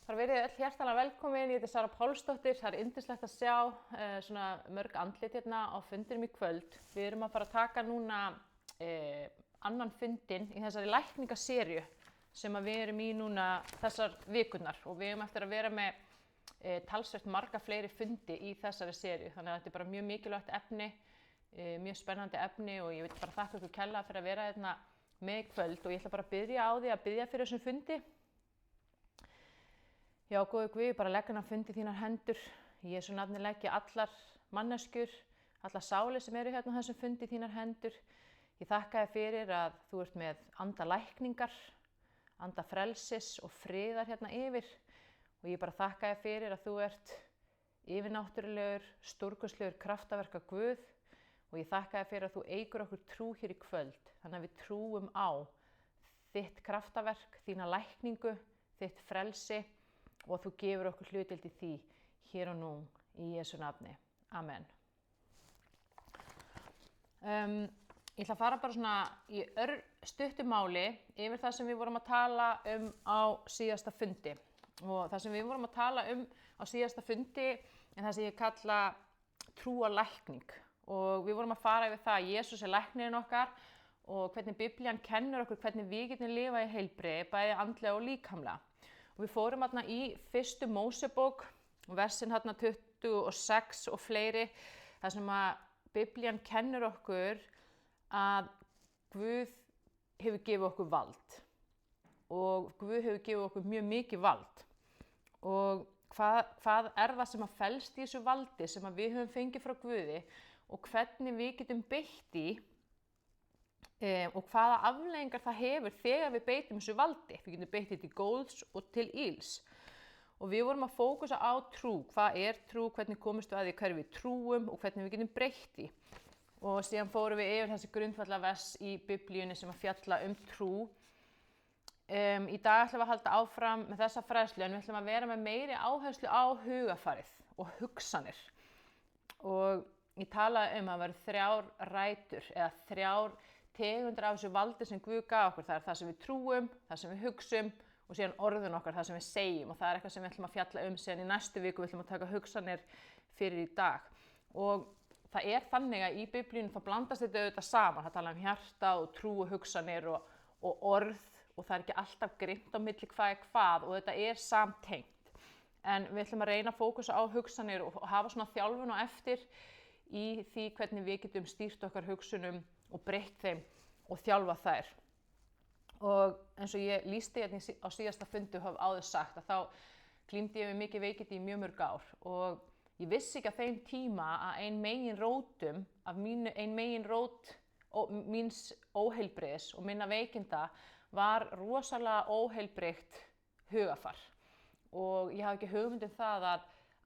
Bara verið öll hjartanlega velkomin, ég heiti Sara Pálsdóttir, það yndislegt að sjá svona mörg andlit hérna á fundinum í kvöld. Við erum að fara að taka núna annan fundin í þessari lækningaserju sem að við erum í núna þessar vikurnar og við erum eftir að vera með talsvert marga fleiri fundi í þessari serju. Þannig að þetta er bara mjög mikilvægt efni, mjög spennandi efni og ég vil bara þakka ykkur kærlega fyrir að vera hérna með í kvöld og ég ætla bara að byrja á því að biðja fyrir þessum fundi. Já, góði Guð, bara legg hann að fundi þínar hendur. Í Jesú nafni legg ég allar manneskjur, allar sálir sem eru hérna á þessum fundi þínar hendur. Ég þakka þér fyrir að þú ert með anda lækningar, anda frelsis og friðar hérna yfir. Og ég bara þakka þér fyrir að þú ert yfirnáttúrulegur, stórkostlegur kraftaverka Guð. Og ég þakka þér fyrir að þú eykur okkur trú hér í kvöld. Þannig að við trúum á þitt kraftaverk, þína lækningu, þitt frelsi. Og þú gefur okkur hlutdeild í því hér og nú í Jesú nafni. Amen. Ég ætla að fara bara svona í stuttu máli yfir það sem við vorum að tala á síðasta fundi. Og það sem við vorum að tala á síðasta fundi er það sem ég kalla trúarlækning. Og við vorum að fara yfir það að Jesús er læknirinn okkar og hvernig Biblían kennir okkur hvernig við getum lifað í heilbrigði, bæði andlega og líkamlega. Og við fórum hérna í fyrstu Mósebók, versin hérna 26 og fleiri, þar sem að Biblían kennir okkur að Guð hefur gefið okkur vald. Og Guð hefur gefið okkur mjög mikið vald. Og hvað er það sem að felst í þessu valdi sem að við höfum fengið frá Guði og hvernig við getum beitt í og hvaða afleiðingar það hefur þegar við beitum þessu valdi. Við getum beitt til góðs og til ills. Og við vorum að fókusa á trú. Hvað er trú, hvernig komumst við að því hverju við trúum og hvernig við getum breytt í. Og síðan fórum við yfir þessi grundvallarvers í Biblíunni sem að fjalla trú. Í dag ætlum við að halda áfram með þessa fræðslu en við ætlum að vera með meiri áherslu á hugafarið og hugsanir. Og ég talaði að vera 3 rætur eða 3 tegundir af þessu valdi sem Guð gaf okkur. Það er það sem við trúum, það sem við hugsum og síðan orðun okkar, það sem við segjum. Og það er eitthvað sem við ætlum að fjalla síðan í næstu viku. Við ætlum að taka hugsanir fyrir í dag. Og það er þannig að í Biblíunni þá blandast þetta auðvitað saman. Það tala hjarta og trú og hugsanir og orð. Og það er ekki alltaf grimmt á milli hvað er hvað. Og þetta er samtengt. En við ætlum að reyna að fókusa á hugsanir og hafa svona þjálfun á eftir í því hvernig við getum stýrt okkar hugsunum og breytt þeim og þjálfa þær. Og eins og ég lýsti hérna á síðasta fundi og hafa áður sagt að þá glímdi ég við mikið veikindi í mjög mörg ár og ég vissi ekki á þeim tíma að ein megin rót míns óheilbrigðis og minna veikinda var rosalega óheilbrigt hugafar. Og ég hafði ekki hugmynd það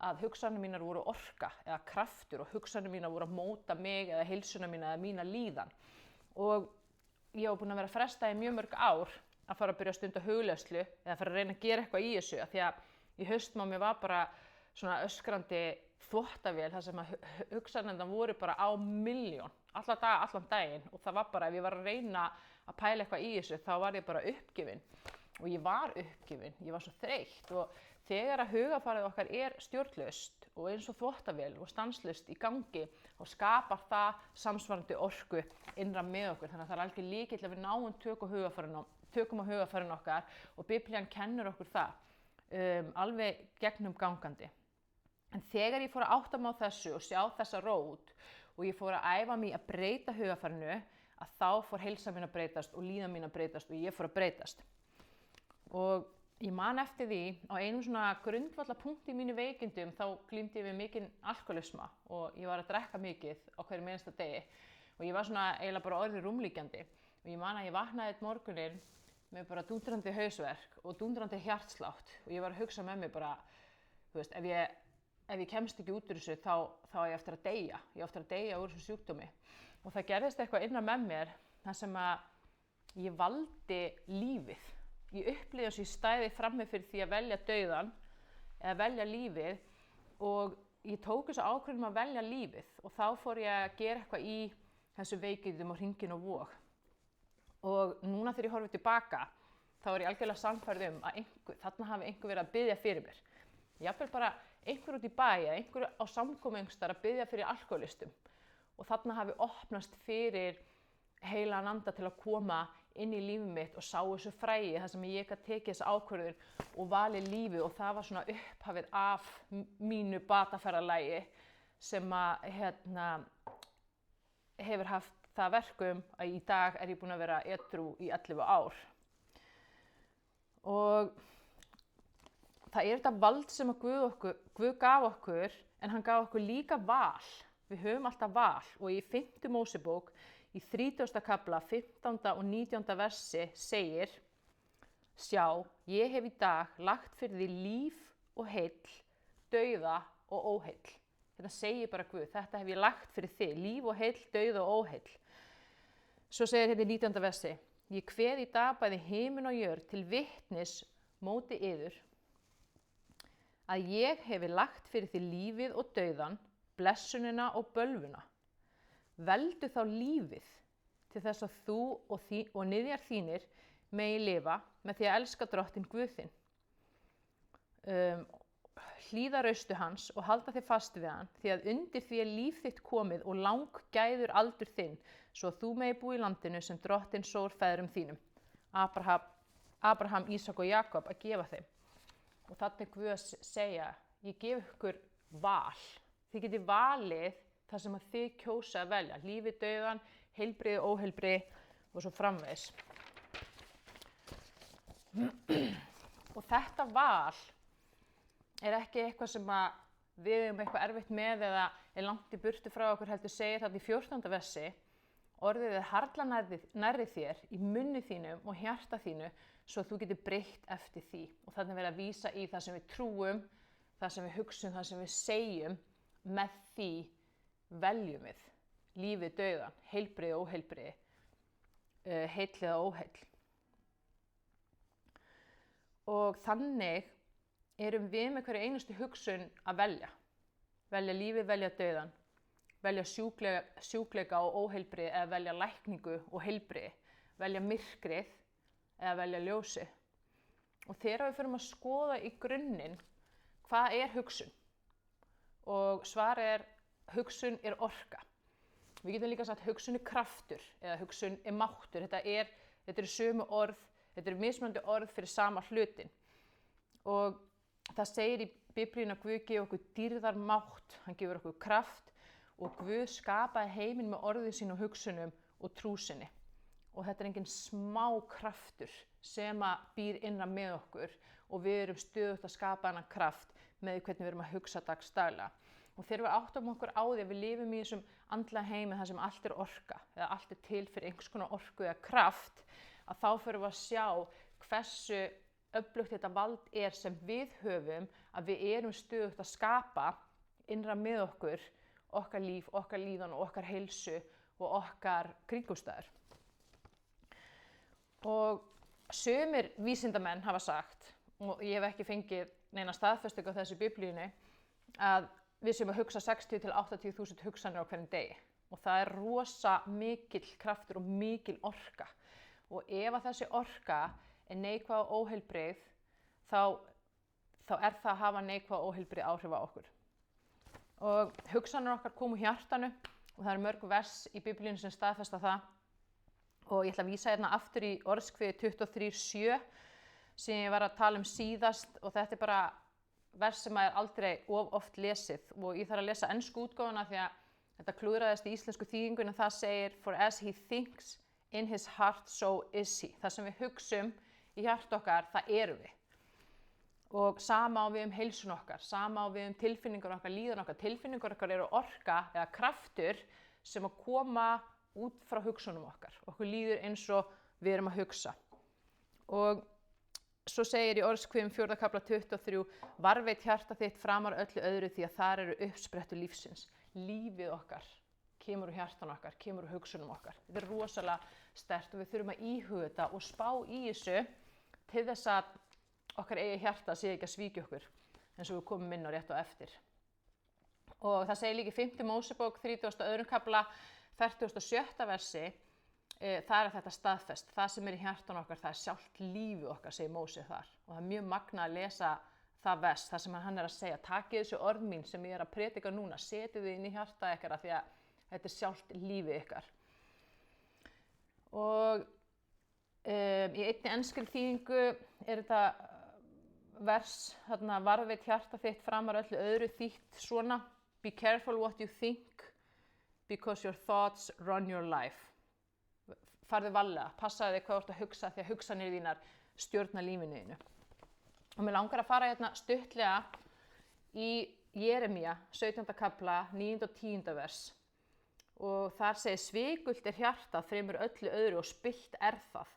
að hugsanir mínar voru orka eða kraftur og hugsanir mínar voru að móta mig eða heilsuna mína eða mína líðan. Og ég var búin að vera að fresta í mjög mörg ár að fara að byrja að stunda hugleiðslu eða fara að reyna að gera eitthvað í þessu af því að í haustum á mér var bara svona öskrandi þvottavél þar sem að hugsanirnar voru bara á milljón allan daginn og það var bara ef ég var að reyna að pæla eitthvað í þessu þá var ég bara uppgefin. Og ég var uppgefin, ég var svo þreytt og þegar að hugafarið okkar er stjórnlaust og eins og þvottavél og stanslaust í gangi þá skapar það samsvarandi orku innra með okkur. Þannig að það er algjör lykill að við náum tökum á hugafarinu okkar og Biblían kennir okkur það alveg gegnum gangandi. En þegar ég fór að átta mig á þessu og sjá þessa rót og ég fór að æfa mig að breyta hugafarinu að þá fór heilsa mín að breytast og líðan mín að breytast og ég fór að breytast. Og ég man eftir því á einum svona grundvallapunkti í mínu veikindum þá glímdi ég við mikinn alkoholisma og ég var að drekka mikið á hverjum einasta degi og ég var svona eiginlega bara orðið rúmlíkjandi og ég man að ég vaknaði einn morguninn með bara dúndrandi hausverk og dúndrandi hjartslátt og ég var að hugsa með mig bara, þú veist, ef ég kemst ekki út úr þessu þá er ég eftir að deyja. Ég er eftir að deyja úr þessu sjúkdómi. Og það gerðist eitthvað innan með mér þar sem að ég valdi lífið. Ég upplifði þess að ég stæði frammi fyrir því að velja dauðan eða velja lífið og ég tók þessu ákvörðun að velja lífið og þá fór ég að gera eitthvað í þessu veikindum og hringinn og vog. Og núna þegar ég horfi tilbaka þá er ég algjörlega sannfærð að þarna hafi einhver verið að biðja fyrir mér. Jafnvel bara einhver út í bæ eða einhver á samkomu einhvers staðar að biðja fyrir alkohólistum. Og þarna hafi opnast fyrir heilagan anda til að koma inn í lífið mitt og sá þessu fræi þar sem ég gat tekið þessa ákvörðun og valið lífið, og það var svona upphafið af mínu bataferðalagi sem hefur haft það verkum að í dag er ég búin að vera edrú í 11 ár. Og það er þetta vald sem að Guð gaf okkur, en hann gaf okkur líka val. Við höfum alltaf val, og í 5. Mósebók í 30. kafla, 15. og 19. versi segir: Sjá, ég hef í dag lagt fyrir þig líf og heill, dauða og óheill. Þetta segir bara Guð, þetta hef ég lagt fyrir þig, líf og heill, dauða og óheill. Svo segir hérna í 19. versi: Ég kveð í dag bæði himin og jörð til vitnis móti yður, að ég hefi lagt fyrir þig lífið og dauðan, blessunina og bölvuna. Veldu þá lífið til þess að þú og niðjar þínir megi lifa með því að elska Drottinn Guð þinn. Hlýða raustu hans og halda þig fast við hann, því að undir því er líf þitt komið og langgæður aldur þinn, svo að þú megi búa í landinu sem Drottinn sór feðrum þínum, Abraham, Ísak og Jakob, að gefa þeim. Og þarna er Guð að segja: ég gef ykkur val. Þið getið valið það sem að þið kjósa að velja, lífið, dauðan, heilbrigði, óheilbrigði og svo framvegis. Og þetta val er ekki eitthvað sem að við erum eitthvað erfitt með eða er langt í burtu frá okkur, heldur segir þetta í 14. versi: orðið er harla nærri þér í munni þínum og hjarta þínu, svo að þú getur breytt eftir því. Og þannig verið að vísa í það sem við trúum, það sem við hugsum, það sem við segjum. Með því veljum við lífið, dauðan, heilbrigði, óheilbrigði, heill eða óheill. Og þannig erum við með hverju einustu hugsun að velja. Velja lífið, velja dauðan, velja sjúkleika og óheilbrigði eða velja lækningu og heilbrigði, velja myrkrið eða velja ljósi. Og þegar við förum að skoða í grunninn, hvað er hugsun? Og svarið er: hugsun er orka. Við getum líka sagt hugsun er kraftur eða hugsun er máttur. Þetta eru sömu orð, þetta eru mismunandi orð fyrir sama hlutin. Og það segir í Biblíunni að Guð gefur okkur dýrðarmátt, hann gefur okkur kraft, og Guð skapaði heiminn með orðið sín og hugsunum og trú sinni. Og þetta er engin smá kraftur sem að býr innra með okkur, og við erum stöðugt að skapa þennan kraft með hvernig við erum að hugsa dagsdaglega. Og þegar við áttum okkur á því að við lifum í þessum andlega heimi þar sem allt er orka, eða allt er til fyrir einhvers konar orku eða kraft, að þá förum við að sjá hversu öflugt þetta vald er sem við höfum, að við erum stöðugt að skapa innra með okkur, okkar líf, okkar líðan og okkar heilsu og okkar kringumstæður. Og sumir vísindamenn hafa sagt, og ég hef ekki fengið neina staðfestingu á þessu í Biblíunni, að við séum að hugsa 60 til 80.000 hugsanir á hverjum degi. Og það er rosa mikill kraftur og mikil orka. Og ef að þessi orka er neikvæð og óheilbrigð, þá er það að hafa neikvæð og óheilbrigð áhrif á okkur. Og hugsanir okkar koma úr hjartanu, og það eru mörg vers í Biblíunni sem staðfesta það. Og ég ætla að vísa hérna aftur í Orðskviði 23:7 sem ég var að tala um síðast, og þetta er bara vers sem er aldrei of oft lesið, og ég þarf að lesa ensku útgáfuna því að þetta klúðraðist í íslensku þýðingunni. Það segir: For as he thinks in his heart, so is he. Það sem við hugsum í hjarta okkar, það erum við. Og sama á við um heilsun okkar, sama á við um tilfinningar okkar, líðan okkar. Tilfinningar okkar eru orka eða kraftur sem að koma út frá hugsunum okkar. Okkur líður eins og við erum að hugsa. Og svo segir í Orðskviðum 4. kafla 23: Varveit hjarta þitt framar öllu öðru, því að þar eru uppsprettur lífsins. Lífið okkar kemur úr hjartan okkar, kemur úr hugsunum okkar. Þetta er rosalega sterkt og við þurfum að íhuga þetta og spá í þessu til þess að okkar eigi hjarta sé ekki að svíkja okkur, eins og við komum inn á rétt og eftir. Og það segir líka í 5. Mósebók 32. kafla 47. versi: það þetta staðfest. Það sem í hjartan okkar, það sjálft lífið okkar, segir Móse þar. Og það mjög magnað að lesa það vers, það sem hann að segja. Takið þessu orð mín sem ég að predika núna, setið þið inn í hjarta ykkar af því að þetta sjálft lífið ykkar. Og í einni enskri þýðingu þetta vers, þarna varðveit hjarta þitt framar öllu öðru, þýtt svona: Be careful what you think, because your thoughts run your life. Farðu varlega, passaðu þig hvað þú ert að hugsa því að hugsanir þínar stjórna lífinu þínu. Og mér langar að fara hérna stuttlega í Jeremía, 17. kafla, 9. og 10. vers. Og þar segir: Svikult hjartað fremur öllu öðru og spillt það.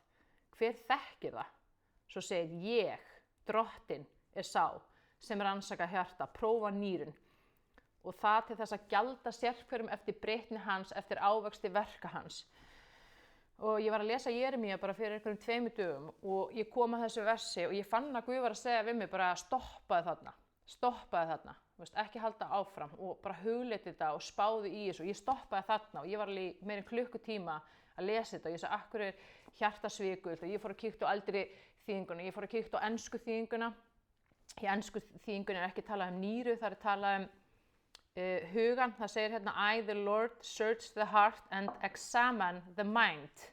Hver þekkir það? Svo segir: Ég, Drottinn, sá sem rannsaka hjarta, prófa nýrun. Og það til þess að gjalda sérhverjum eftir breytni hans, eftir ávexti verka hans. Og ég var að lesa Jeremía bara fyrir einhverjum 2 dögum og ég kom að þessu versi og ég fann að Guð var að segja við mig bara: stoppaðu þarna, ekki halda áfram og bara hugleita þetta og spáðu í þessu. Ég stoppaði þarna og ég var alveg meira en klukkutíma að lesa þetta og ég sagði: akkur hjartasvikult, og ég fór að kíkta á eldri þýðinguna, ég fór að kíkta á ensku þýðinguna. Í ensku þýðingunni ekki talað nýru, það talað hugan. Það segir hérna: I, the Lord, search the heart and examine the mind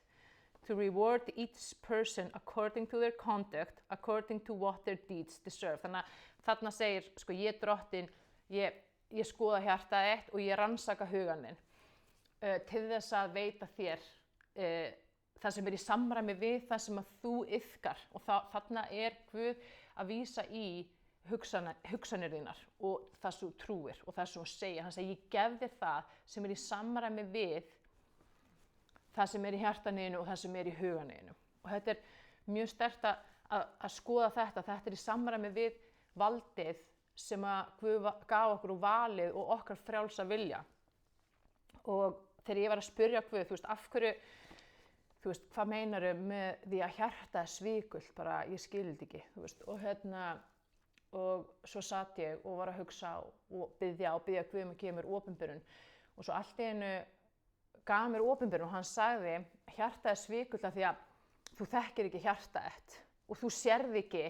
to reward each person according to their conduct, according to what their deeds deserve. Þannig að þarna segir, sko, ég Drottinn, ég skoða hjartað þitt og ég rannsaka hugan þinn til þess að veita þér það sem í samræmi við það sem að þú iðkar. Og þarna Guð að vísa í hugsanir þínar og það sem þú trúir og það sem þú segir. Hann segir: ég gef þér það sem í samræmi við það sem í hjartanu og það sem í huganu. Og þetta mjög sterkt að skoða þetta í samræmi við valdið sem að Guð gaf okkur og valið og okkar frjálsa vilja. Og þegar ég var að spyrja Guð, af hverju, hvað meinaru með því að hjarta svikult, bara ég skildi ekki, og svo satt ég og var að hugsa og biðja Guð að gefa mér opinberun. Og svo allt í einu gaf mér opinberun og hann sagði: hjarta svikult af því að þú þekkir ekki hjarta þitt og þú sérð ekki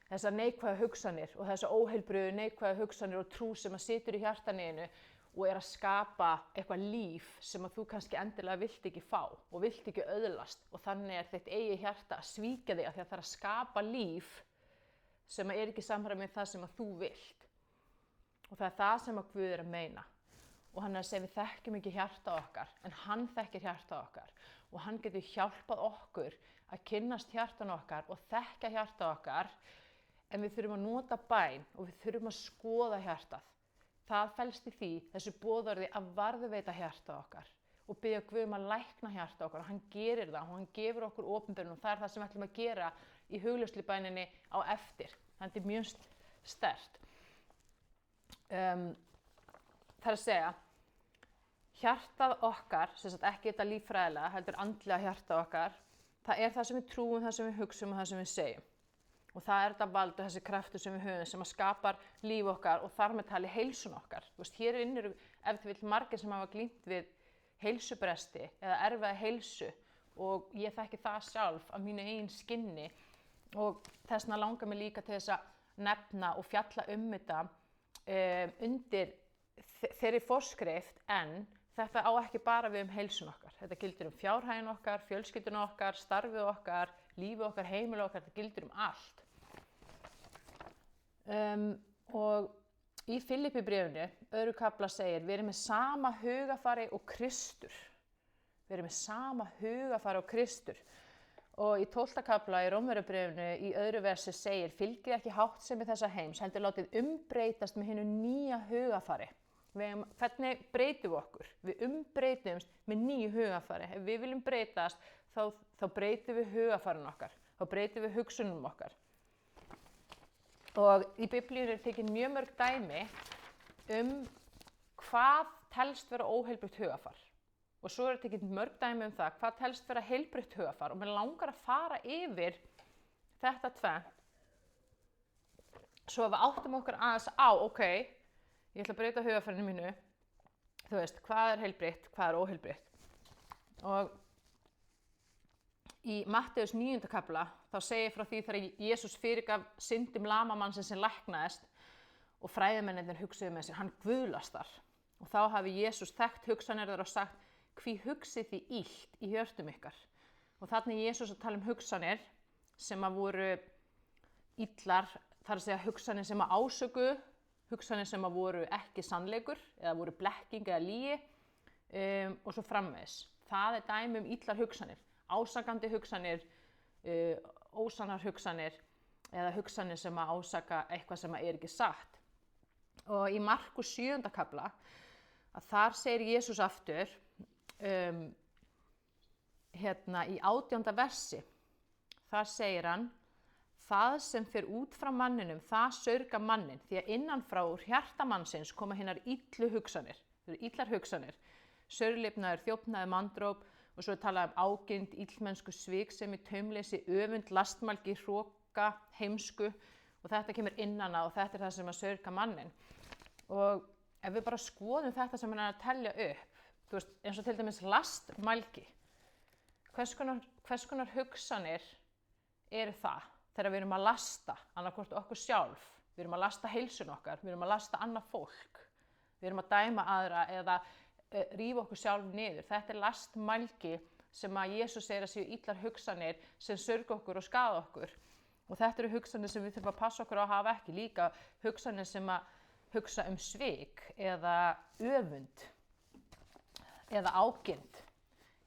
þessar neikvæðu hugsanir og þessar óheilbrigðu neikvæðu hugsanir og trú sem að situr í hjartanu og að skapa eitthvað líf sem að þú kannski endilega vilt ekki fá og vilt ekki öðlast. Og þannig þitt eigi hjarta að svíkja þig af því að það að skapa líf sem að ekki samræmi með það sem að þú vilt. Og það það sem að Guð að meina. Og hann að segja: við þekkjum ekki hjarta okkar, en hann þekkir hjarta okkar. Og hann getur hjálpað okkur að kynnast hjartan okkar og þekka hjarta okkar. En við þurfum að nota bæn og við þurfum að skoða hjartað. Það felst í því, þessu boðorði, að varðveita hjarta okkar og biðja Guð að lækna hjarta okkar. Og hann gerir það og hann gefur okkur opinberun og það það sem við ætlum að gera í hugleiðslubæninni á eftir. Þetta mjög sterkt. Það að segja, hjartað okkar, sem sagt ekki þetta líffræðilega, heldur andlega hjartað okkar, það það sem við trúum, það sem við hugsum og það sem við segjum. Og það þetta vald og þessi kraftur sem við höfum sem að skapar líf okkar og þar með tali heilsun okkar. Hér eru ef þið vill margir sem hafa glímt við heilsubresti eða erfiða heilsu og ég þekki það sjálf af mínu eigin skinni og þess vegna langar mig líka til þess að nefna og fjalla þetta undir þeirri forskrift, en þetta á ekki bara við heilsun okkar. Þetta gildir fjárhaginn okkar, fjölskylduna okkar, starfið okkar, lífið okkar, heimilið okkar, þetta gildir allt. Og í Filippibréfinu, 2. kafla segir: við erum með sama hugafari og Kristur. Við erum með sama hugafari og Kristur. Og í 12. kafla í Rómverjabréfinu í 2. versi segir: fylgið ekki háttsemi þessa heims, heldur látið umbreytast með hinu nýja hugafari. Hvernig breytum við okkur? Við umbreytumst með nýju hugafari. Ef við viljum breytast, þá breytum við hugafarin okkar. Þá breytum við hugsunum okkar. Og í Biblíunni tekin mjög mörg dæmi hvað telst vera óheilbrigt hugafar. Og svo tekin mörg dæmi það hvað telst vera heilbrigt hugafar. Og mér langar að fara yfir þetta tvennt. Svo við áttum okkur aðeins á, ég ætla að breyta hugafarinu mínu. Þú veist, hvað heilbrigt, hvað óheilbrigt. Og í Mattheus 9. kafla þá segir frá því þegar Jesús fyrirgaf syndum lamamannsins sem læknaðist og fræðimennirnir hugsuðu með sér, hann guðlastar. Og þá hafi Jesús þekkt hugsanir þeirra og sagt, hví hugsið þið illt í hjörtum ykkar? Og þannig Jesús að tala hugsanir sem að voru illar, þar að segja hugsanir sem að ásöku, hugsanir sem að voru ekki sannleikur eða voru blekking eða lygi og svo framvegis. Það er dæmi illar hugsanir, ásakandi hugsanir, ósannar hugsanir eða hugsanir sem að ásaka eitthvað sem að ekki satt. Og í Markus 7. kafla að þar segir Jesús aftur í 18. versi, þar segir hann, það sem fer út frá manninum, það saurgar mannin, því að innanfrá úr hjarta mannsins koma hinnar illu hugsanir, það eru illar hugsanir, saurlifnaður, þjófnaður, manndróp og svo er talað ágirnd, illmennsku, sviksemi, taumleysi, öfund, lastmælgi, hroka, heimsku og þetta kemur innana og þetta er það sem að saurga mannin. Og ef við bara skoðum þetta sem hann er að telja upp, þú veist, eins og til dæmis lastmælgi, hvers konar hugsanir eru það? Þegar við erum að lasta annarkvort okkur sjálf, við erum að lasta heilsun okkar, við erum að lasta annað fólk, við erum að dæma aðra eða rífa okkur sjálf niður. Þetta er lastmælgi sem að Jesús segir að séu illar hugsanir sem surga okkur og skaða okkur. Og þetta eru hugsanir sem við þurfum að passa okkur á að hafa ekki, líka hugsanir sem að hugsa svik eða öfund eða ágirnd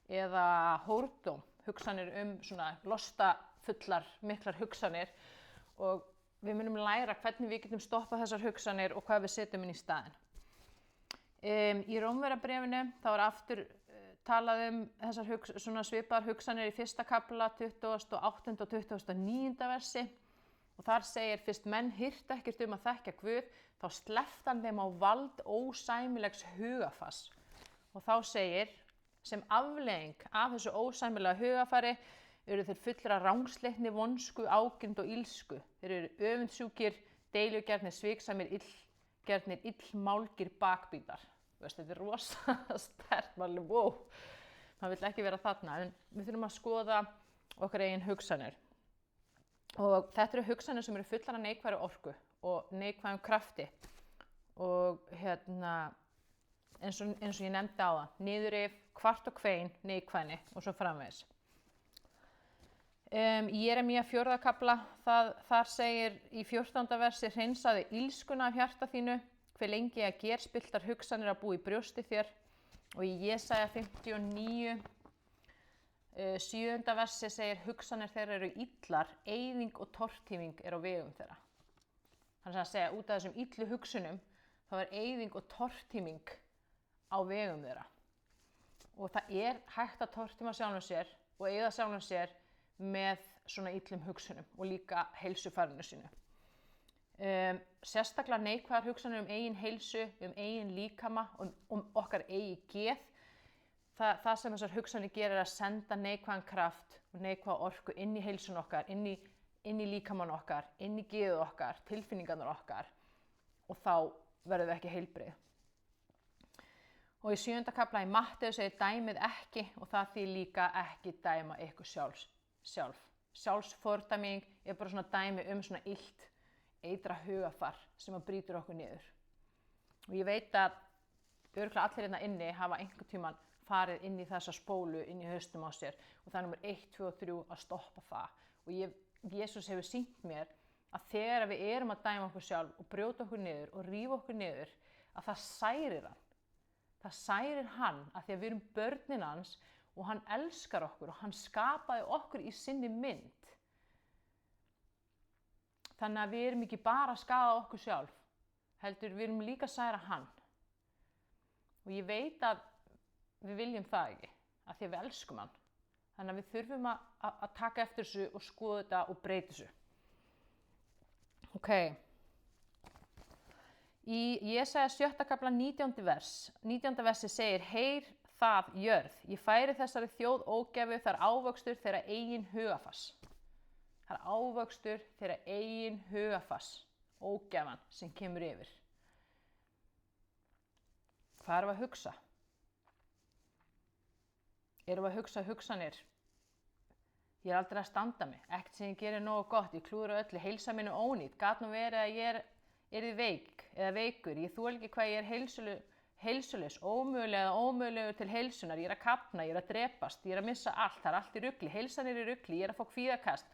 eða hórdóm, hugsanir svona lostafullar, miklar hugsanir og við munum læra hvernig við getum stoppað þessar hugsanir og hvað við setjum inn í staðinn. Í Rómverjabréfinu þá er aftur talað þessar svipaðar hugsanir í 1. kafla, 28. og 29. versi og þar segir, fyrst menn hirtu ekkert að þekkja Guð, þá sleppti hann þeim á vald ósæmilegs hugafass. Og þá segir, sem afleiðing af þessu ósæmilega hugafari eru þeir fullir af rangsleitni, vonsku, ágirnd og illsku. Þeir eru öfundsjúkir, deilugjarnir, sviksamir, illgjarnir, illmálgir, bakbítar. Þetta er rosa sterkt, wow. Það vill ekki vera þarna, en við þurfum að skoða okkar eigin hugsanir. Og þetta eru hugsanir sem eru fullar af neikvæðri orku og neikvæðum krafti. Og eins og ég nefndi á það, niðurrif, kvart og kvein, neikvæðni og svo framvegis. Í Jeremía 4. kafla, þar segir í 14. versi, hreinsaðu illskuna af hjarta þínu, hve lengi að gerspilltar hugsanir að búa í brjósti þér. Og í Jesaja 59, 7. versi segir, hugsanir þeirra eru illar, eyðing og tortíming er á vegum þeirra. Þannig að segja, út af þessum illu hugsunum, þá er eyðing og tortíming á vegum þeirra. Og það er hægt að tortíma sjálfum sér og eyða sjálfum sér með svona illum hugsunum og líka heilsufarinu sínu. Sérstaklega neikvæðar hugsanir eigin heilsu, eigin líkama og okkar eigin geð. Það sem þessar hugsanir gerir er að senda neikvæðan kraft og neikvæða orku inn í heilsun okkar, inn í líkamann okkar, inn í geðið okkar, tilfinningarnar okkar og þá verðum við ekki heilbrigð. Og í 7. kafla í Matteus segir dæmið ekki og það þýðir líka ekki dæma ykkur sjálf. Sjálfsfordæming er bara svona dæmi svona illt, eitra hugafar sem að brýtur okkur niður. Og ég veit að örugglega allir hérna inni hafa einhvern tímann farið inn í þessa spólu, inn í haustum á sér og það er númer 1, 2 og 3 að stoppa það. Og Jesús hefur sýnt mér að þegar við erum að dæma okkur sjálf og brjóta okkur niður og rífa okkur niður, að það særir hann. Það særir hann að því að við erum börnin hans og hann elskar okkur og hann skapaði okkur í sinni mynd. Þannig að við erum ekki bara að skaða okkur sjálf, heldur við erum líka að særa hann. Og ég veit að við viljum það ekki, af því að við elskum hann. Þannig að við þurfum að taka eftir þessu og skoða þetta og breyta þessu. Ok. Í Jesaja 7. kafla 19. versi segir, heyr það jörð, ég færi þessari þjóð ógæfu, það er ávöxtur þeirra eigin hugafass. Það er ávöxtur þeirra eigin hugafass, ógæfan sem kemur yfir. Hvað erum við að hugsa? Erum við að hugsa hugsanir Ég aldrei að standa mig, ekkert sem ég gerir nógu gott, ég klúðra öllu, heilsa mínu ónýt, gat nú verið að ég yrði veik eða veikur, ég þoli ekki hvað ég er heilsulaus, ómögulegur til heilsunar, ég að kafna, ég að drepast, ég að missa allt, það allt í rugli, heilsan í rugli, ég að fá kvíðakast,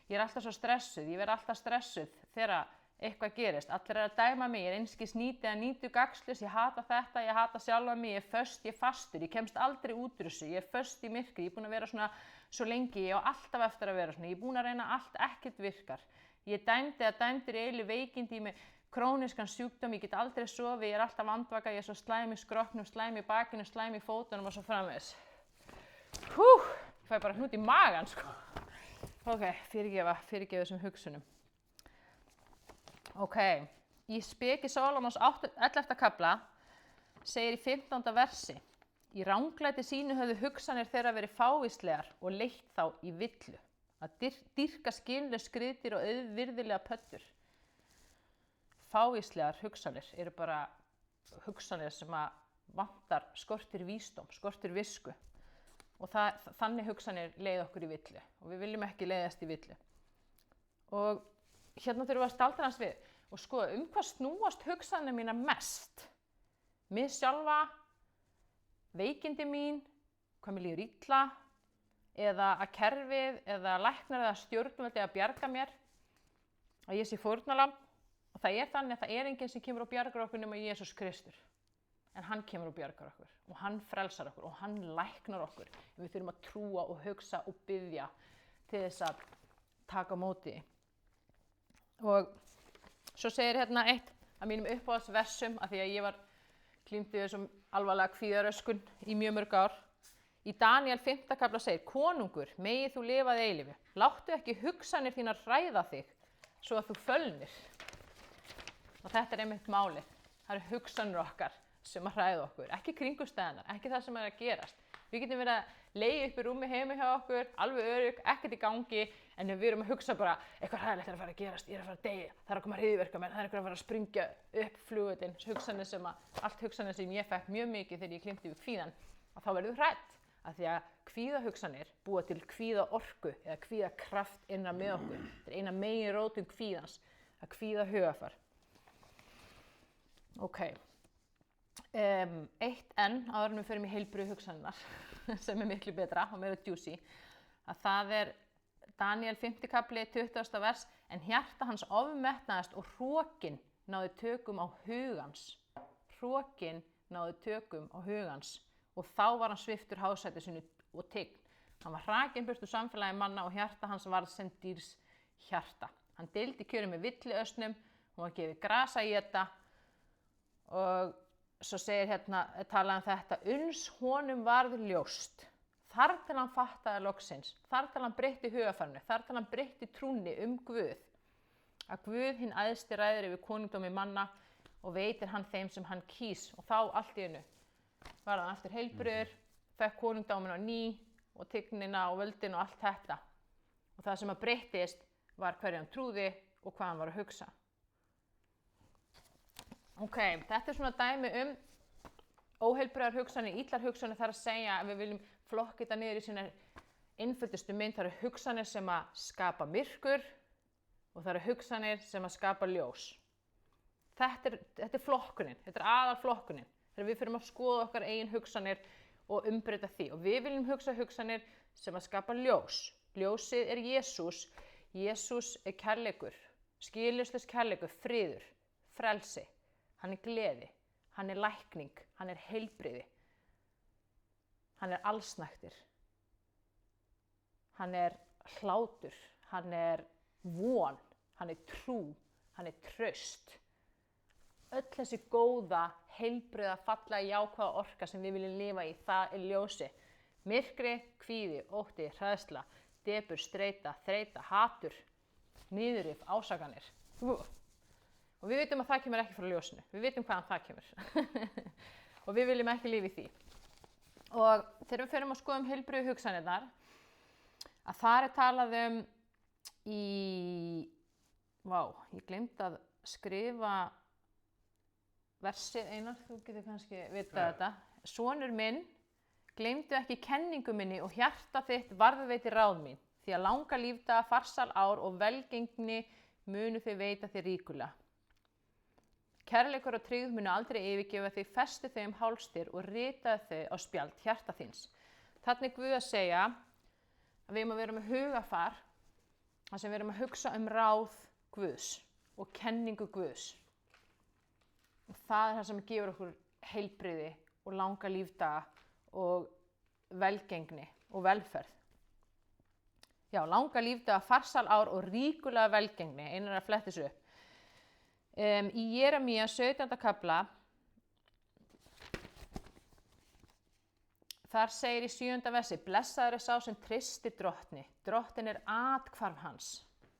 ég alltaf svo stressuð, ég verð alltaf stressuð þegar eitthvað gerist, allir að dæma mig, ég einskis nýti eða nýtu gagnslaus, ég hata þetta, ég hata sjálfa mig, ég föst, ég fastur, ég kemst aldrei út úr þessu, ég föst í myrkri, ég búin að vera svona svo lengi, ég á alltaf eftir að vera svona, ég búin að reyna allt, ekkert virkar, ég dæmdur í veikindi í mig, króniskan sjúkdóm, ég get aldrei sofið, ég alltaf andvaka, ég svo slæm í skrokknum, slæm í bakinu, slæm í fótunum og svo framvegis. Ég fæ bara hnút í magann, sko. Ok, fyrirgefa þessum hugsunum. Ok, í speki Sólómons 11. kafla segir í 15. versi: Í ranglæti sínu höfðu hugsanir þeirra verið fávíslegar og leitt þá í villu, að dýrka skynlaus skriðdýr og auðvirðilega pöddur. Fávíslegar hugsanir eru bara hugsanir sem að vantar, skortir vísdóm, skortir visku. Og þannig hugsanir leiða okkur í villu og við viljum ekki leiðast í villu. Og hérna þurfum við að staldra hans við og skoða hvað snúast hugsanir mínar mest. Mig sjálfa, veikindi mín, hvað mér líður illa, eða að kerfið, eða læknar eða stjórnvöld að bjarga mér, að ég sé fórnarlamb. Og það er þannig að það er enginn sem kemur og bjargar okkur nema Jesús Kristur. En hann kemur og bjargar okkur og hann frelsar okkur og hann læknar okkur. Við þurfum að trúa og hugsa og biðja til þess að taka á móti. Og svo segir hérna eitt af mínum uppáhaldsversum, af því að ég glímdi þessum alvarlega kvíðaröskun í mjög mörg ár. Í Daníel 5. kafla segir: Konungur, megi þú lifa að eilífu. Láttu ekki hugsanir þínar hræða þig, svo að þú fölnir. Og þetta er einmitt málið. Það eru hugsanir okkar sem að hræða okkur, ekki kringumstæðurnar, ekki það sem er að gerast. Við getum verið að leigja upp í rúmi heima hjá okkur, alveg örugg, ekkert í gangi, en við erum að hugsa bara, eitthvað hræðilegt er að fara að gerast, ég er að fara að deyja, það er að koma hryðjuverkamenn, það er eitthvað að fara að springja upp flugvöllinn, allt hugsanir sem ég fekk mjög mikið þegar ég glímdi við kvíðan, að þá verður hrædd, af því að kvíðahugsanir búa til kvíðaorku eða kvíðakraft innra með okkur. Þetta er eina meginrótin kvíðans, að kvíða hugafar. Ok. Eitt enn áður en við förum í heilbrigðu hugsanirnar sem er miklu betra og meira juicy, að það er Daníel 5. kafli 20. vers: En hjarta hans ofmetnaðist og hrokinn náði tökum á hugans. Hrokinn náði tökum á hugans og þá var hann sviptur hásæti sínu og tign. Hann var hrakinn burt úr samfélagi manna og hjarta hans varð sem dýrs hjarta. Hann deildi kjörum með villiösnum, hún var gefið gras að éta. Og svo segir hérna, talaði þetta: Uns honum varð ljóst, þar til hann fattaði loksins, þar til hann breytti hugarfarinu, þar til hann breytti trúnni Guð, að Guð hinn æðsti ræður yfir konungdómi manna og veitir hann þeim sem hann kýs. Og þá allt í einu var hann aftur heilbrigður, fekk konungdómin á ný og tignina og völdin og allt þetta. Og það sem að breyttist var hverju hann trúði og hvað hann var að hugsa. Ok, þetta er svona dæmi óheilbrigðar hugsanir, illar hugsanir, þar að segja að við viljum flokka þetta niður í sína einföldustu mynd. Það eru hugsanir sem að skapa myrkur og það eru hugsanir sem að skapa ljós. Þetta er flokkunin, þetta er aðalflokkunin. Þegar við fyrir að skoða okkar eigin hugsanir og umbreyta því. Og við viljum hugsa hugsanir sem að skapa ljós. Ljósið er Jesús. Jesús er kærleikur, skilyrðislaus kærleikur, friður, frelsi. Hann er gleði, hann er lækning, hann er heilbrigði, hann er allsnægtir, hann er hlátur, hann er von, hann er trú, hann er traust. Öll þessi góða, heilbrigða, fallega, jákvæða orka sem við viljum lifa í, það er ljósi. Myrkri, kvíði, ótti, hræðsla, depurð, streita, þreyta, hatur, niðurrif, ásakanir. Og við vitum að það kemur ekki frá ljósinu. Við vitum hvaðan það kemur. Og við viljum ekki lifa í því. Og þegar við förum að skoða heilbrigðu hugsanirnar, að þar er talað ég gleymdi að skrifa versið, Einar, þú getur kannski vitað þetta. Sonur minn, gleymdu ekki kenningu minni og hjarta þitt varðveiti ráð mín. því að langa lífdaga, farsæl ár og velgengni munu þau veita þér ríkulega. Kærleikur og tryggð munu aldrei yfirgefa þig, festu þau háls þér og ritaðu þau á spjald hjarta þíns. Þarna Guð að segja að við erum að vera með hugafar, þar sem við erum að hugsa ráð Guðs og kenningu Guðs. Og það það sem gefur okkur heilbrigði og langa lífdaga og velgengni og velferð. Já, langa lífdaga, farsæl ár og ríkulega velgengni, einar að fletta þessu upp. Í Jeremías 17. kafla, þar segir í 7. versi, blessaður sá sem treystir drottni, drottin athvarf hans.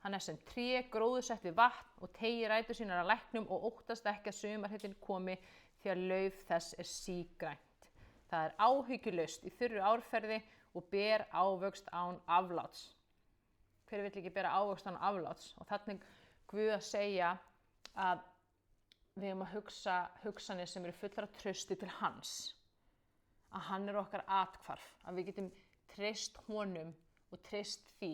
Hann sem tré gróðursett við vatn og teygir rætur sínar að læknum og óttast ekki að sumarhitinn komi því að lauf þess sígrænt. Það áhyggjulaust í þurru árferði og ber ávöxt án afláts. Hver vill ekki bera ávöxt án afláts? Og þannig Guð að segja að við erum að hugsa hugsanir sem eru fullar af trausti til hans. Að hann okkar athvarf, að við getum treyst honum og treyst því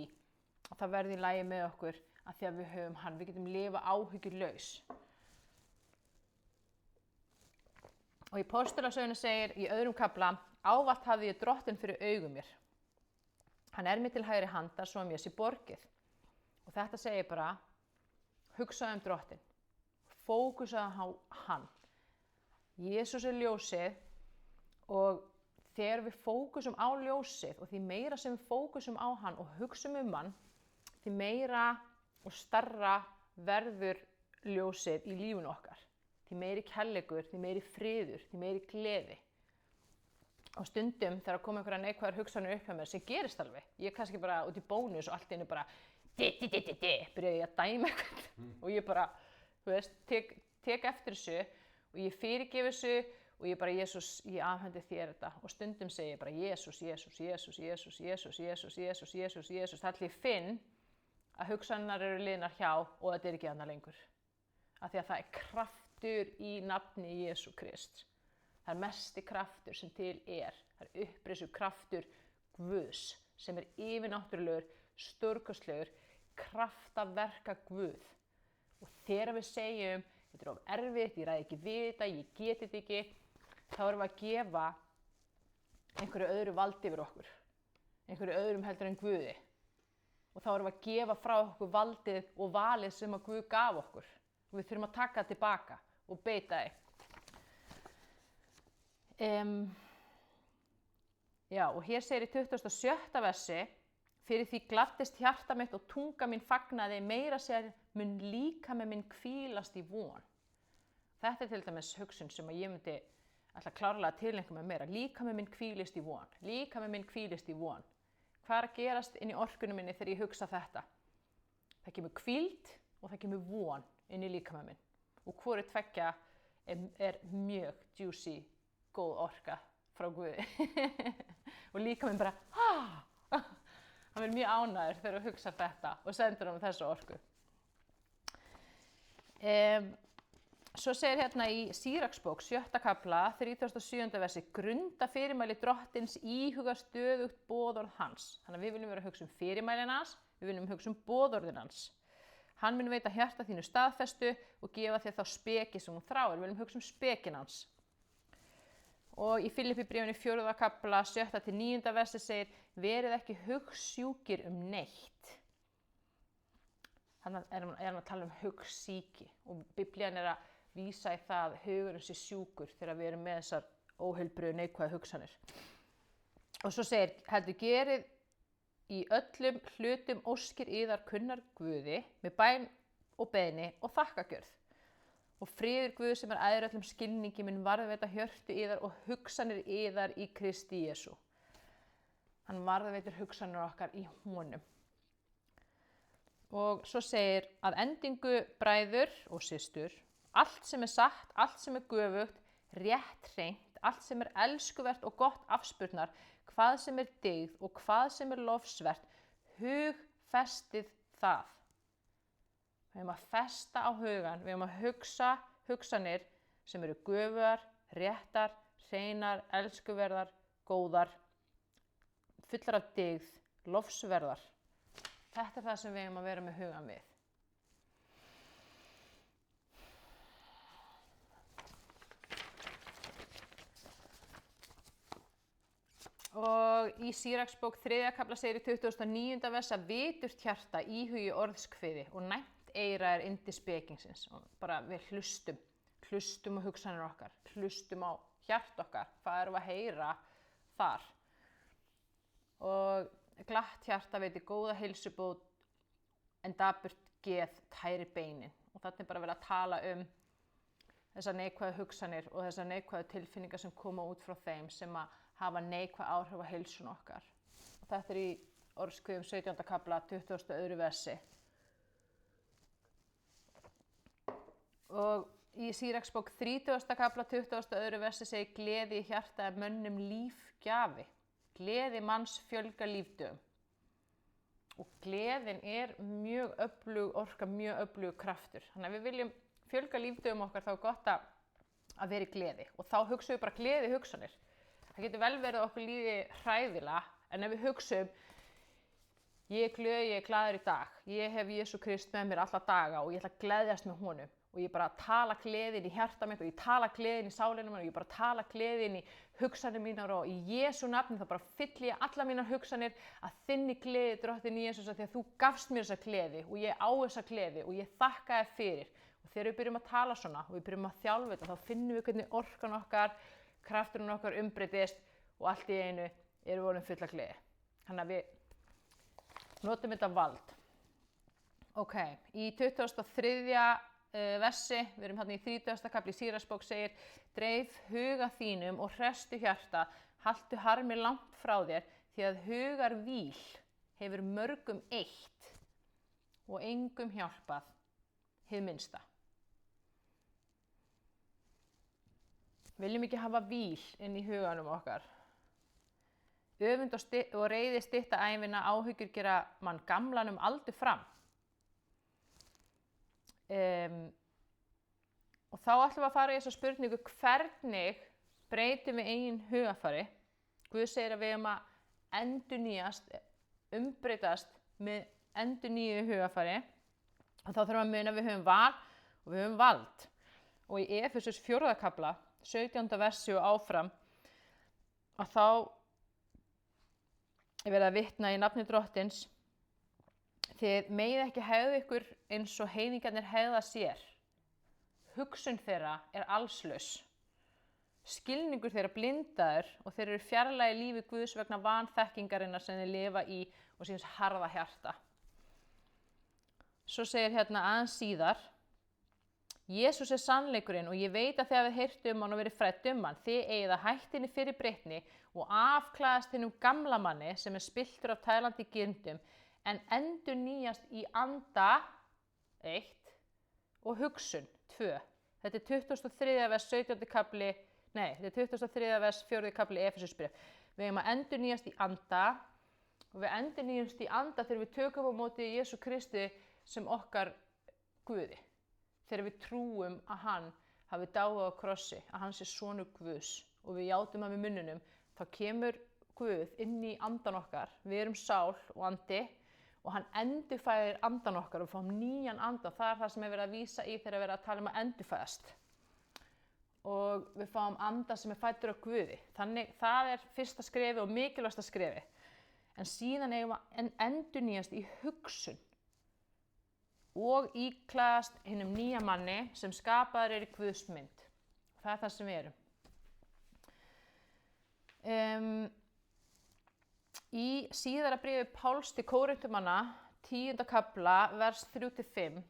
að það verði í lagi með okkur að því að við höfum hann. Við getum lifa áhyggjulaus. Og í Póstulasögunni segir í öðrum kafla, ávallt hafði ég drottinn fyrir augum mér. Hann mér til hægri handar svo að mér sé borgið. Og þetta segir bara, hugsaðu drottinn. Fókusaðu á hann. Jesús ljósið og þegar við fókusum á ljósið og því meira sem við fókusum á hann og hugsum hann, því meira og starra verður ljósið í lífinu okkar. Því meiri kærleikur, því meiri friður, því meiri gleði. Og stundum þegar kom einhverja neikvæðar hugsanir upp hjá mér sem gerist alveg. Ég kannski bara út í bónus og allt einu bara byrjaði ég að dæma eitthvað og ég bara tek eftir þessu og ég fyrirgef þessu og ég bara, Jesús, ég afhendi þér þetta. Og stundum segi ég bara, Jesús, Jesús, Jesús, Jesús, Jesús, Jesús, Jesús, Jesús, Jesús. Það ég finn að hugsanirnar eru liðnar hjá og þetta ekki annað lengur. Af því að það kraftur í nafni Jesú Krist. Það mesti kraftur sem til Það upprisu kraftur Guðs sem yfirnáttúrulegur, stórkostlegur, kraftaverka Guð. Og þegar við segjum, þetta of erfitt, ég ræði ekki við þetta, ég geti þetta ekki, þá erum við að gefa einhverju öðru valdi yfir okkur. Einhverju öðrum heldur en Guði. Og þá erum við að gefa frá okkur valdið og valið sem að Guð gaf okkur. Og við þurfum að taka það tilbaka og beita því. Já, og hér segir í 27. versi, fyrir því gladdist hjarta mitt og tunga mín fagnaði, meira segir mun líkami minn hvílast í von. Þetta til dæmis hugsun sem að ég myndi alltaf klárlega tilengja með meira. Líkami minn hvílist í von. Líkami minn hvílist í von. Hvað að gerast inn í orkunum minni þegar ég hugsa þetta? Það kemur hvíld og það kemur von inn í líkami minn. Og hvoru tveggja mjög juicy, góð orka frá Guði. Og líkami minn bara, hann verður mjög ánægður þegar þú hugsa þetta og sendur hann þessu orku. Svo segir hérna í Síraksbók, 7. kafla, 37. versi, grunda fyrirmæli drottins, íhuga stöðugt boðorð hans. Þannig að við viljum vera að hugsa fyrirmælin hans, við viljum hugsa boðorðin hans. Hann mun veita hjarta þínu staðfestu og gefa þér þá speki sem hún þráir. Við viljum hugsa spekin hans. Og í Filippíbréfinu 4. kafla, 7. til 9. versi segir, verið ekki hugsjúkir neitt. Þannig hann að tala hugsíki og Biblían að vísa í það að hugurinn sé sjúkur þegar við erum með þessar óheilbrigðu neikvæðu hugsanir. Og svo segir, heldur gerið í öllum hlutum óskir yðar kunnar Guði með bæn og beiðni og þakkagjörð. Og friður Guð sem æðri öllum skilningi mun varðveita hjörtu yðar og hugsanir yðar í Kristi Jesú. Hann varðveitir hugsanir okkar í honum. Og svo segir að endingu bræður og systur, allt sem satt, allt sem göfugt, rétt hreint, allt sem elskuvert og gott afspurnar, hvað sem dygð og hvað sem lofsvert, hugfestið það. Við höfum að festa á hugan, við höfum að hugsa hugsanir sem göfugar, réttar, hreinar, elskuverðar, góðar, fullar af dygð, lofsverðar Þetta er það sem við eigum að vera með hugann við. Og í Síraksbók 3. kafla segir í 29. vers að viturt hjarta íhugi orðskviði og næmt eyra er yndi spekingsins. Og bara við hlustum á hugsanir okkar, hlustum á hjart okkar, hvað erum við að heyra þar. Og glatt hjarta veiti góða heilsubót en dapurt geð tæri beinin. Og þetta er bara verið að tala þessar neikvæðu hugsanir og þessar neikvæðu tilfinningar sem koma út frá þeim sem að hafa neikvæð áhrif á heilsun okkar. Og þetta er í orðskviðum 17. kafla 22. versi. Og í Síraksbók 30. kafla 22. versi segir gleði í hjarta er mönnum lífgjafi. Gleði manns fjölgar lífdögum. Og gleðin er mjög öflug orka, mjög öflug kraftur. Þannig að við viljum fjölga lífdögum okkar, þá er gott að vera í gleði. Og þá hugsaum við bara gleði hugsanir. Það getur vel verið að okkur líði hræðilega, en ef við hugsaum, ég er glöð, ég er glaður í dag. Ég hef Jesú Krist með mér alla daga og ég ætla að gleðjast með honum. Og ég bara tala gleðin í hjarta mitt og ég tala gleðin í sálinu minni og ég bara tala gleðin í hugsanir mínar og í Jesú nafni þá bara fylli ég alla mínar hugsanir að þinni gleði Drottinn Jesús að því að þú gafst mér þessa gleði og ég á þessa gleði og ég þakka þér fyrir. Og þegar við byrjum að tala svona og við byrjum að þjálfa þetta þá finnum við hvernig orkan okkar, krafturinn okkar umbreytist og allt í einu erum við orðin fulla gleði. Þannig að við notum þetta vald. Ok, í 23. versi, við erum hérna í 30. kafli Síraksbók segir dreif huga þínum og hrestu hjarta, haltu harmi langt frá þér því að hugar víl hefur mörgum eitt og engum hjálpað hið minnsta. Viljum ekki hafa víl inn í huganum okkar. Öfund og reiði stytta ævina, áhyggjur gera mann gamlan aldur fram. Og þá ætlum við að fara í þessa spurningu hvernig breytum við eigin hugafari. Guð segir að við eigum að endurnýjast, umbreytast með endurnýju hugafari. Og þá þurfum við að muna að við höfum val og við höfum vald. Og í Efesus 4. kafla, 17. versi og áfram, að þá er verið að vitna í nafni Drottins. Þið megið ekki hegða ykkur eins og heiðingarnir hegða sér. Hugsun þeirra er allslaus. Skilningur þeirra blindaður og þeir eru fjarlægi lífi Guðs vegna vanþekkingarinnar sem þeir lifa í og síns harða hjarta. Svo segir hérna aðeins síðar, Jesús er sannleikurinn og ég veit að þið hafið heyrt hann og verið frædd hann. Þið eigið að hætta henni fyrir breytni og afklæðast hennum gamla manni sem er spilltur af tælandi girndum en endurnýjast í anda 1 og hugsun 2. Þetta er 23. vers 17. kafli, þetta er 23. vers 4. kafli Efesusbréf. Við eigum að endurnýjast í anda og við endurnýjumst í anda þegar við tökum á móti Jesú Kristi sem okkar Guði. Þegar við trúum að hann hafi dáið á krossi, að hann sé sonur Guðs og við játum hann með munnunum, þá kemur Guð inn í andan okkar. Við erum sál og andi og hann endurfæðir andan okkar og við fáum nýjan anda. Það er það sem er verið að vísa í þegar verið að tala að endurfæðast. Og við fáum anda sem er fæddur af Guði. Þannig það er fyrsta skrefi og mikilvægasta skrefi. En síðan eigum við að endurnýjast í hugsun og íklæðast hinum nýja manni sem skapaður er í Guðs mynd. Það er það sem við erum. Í síðara bréfi Páls til Kórintumanna, 10. kafla, vers 3-5,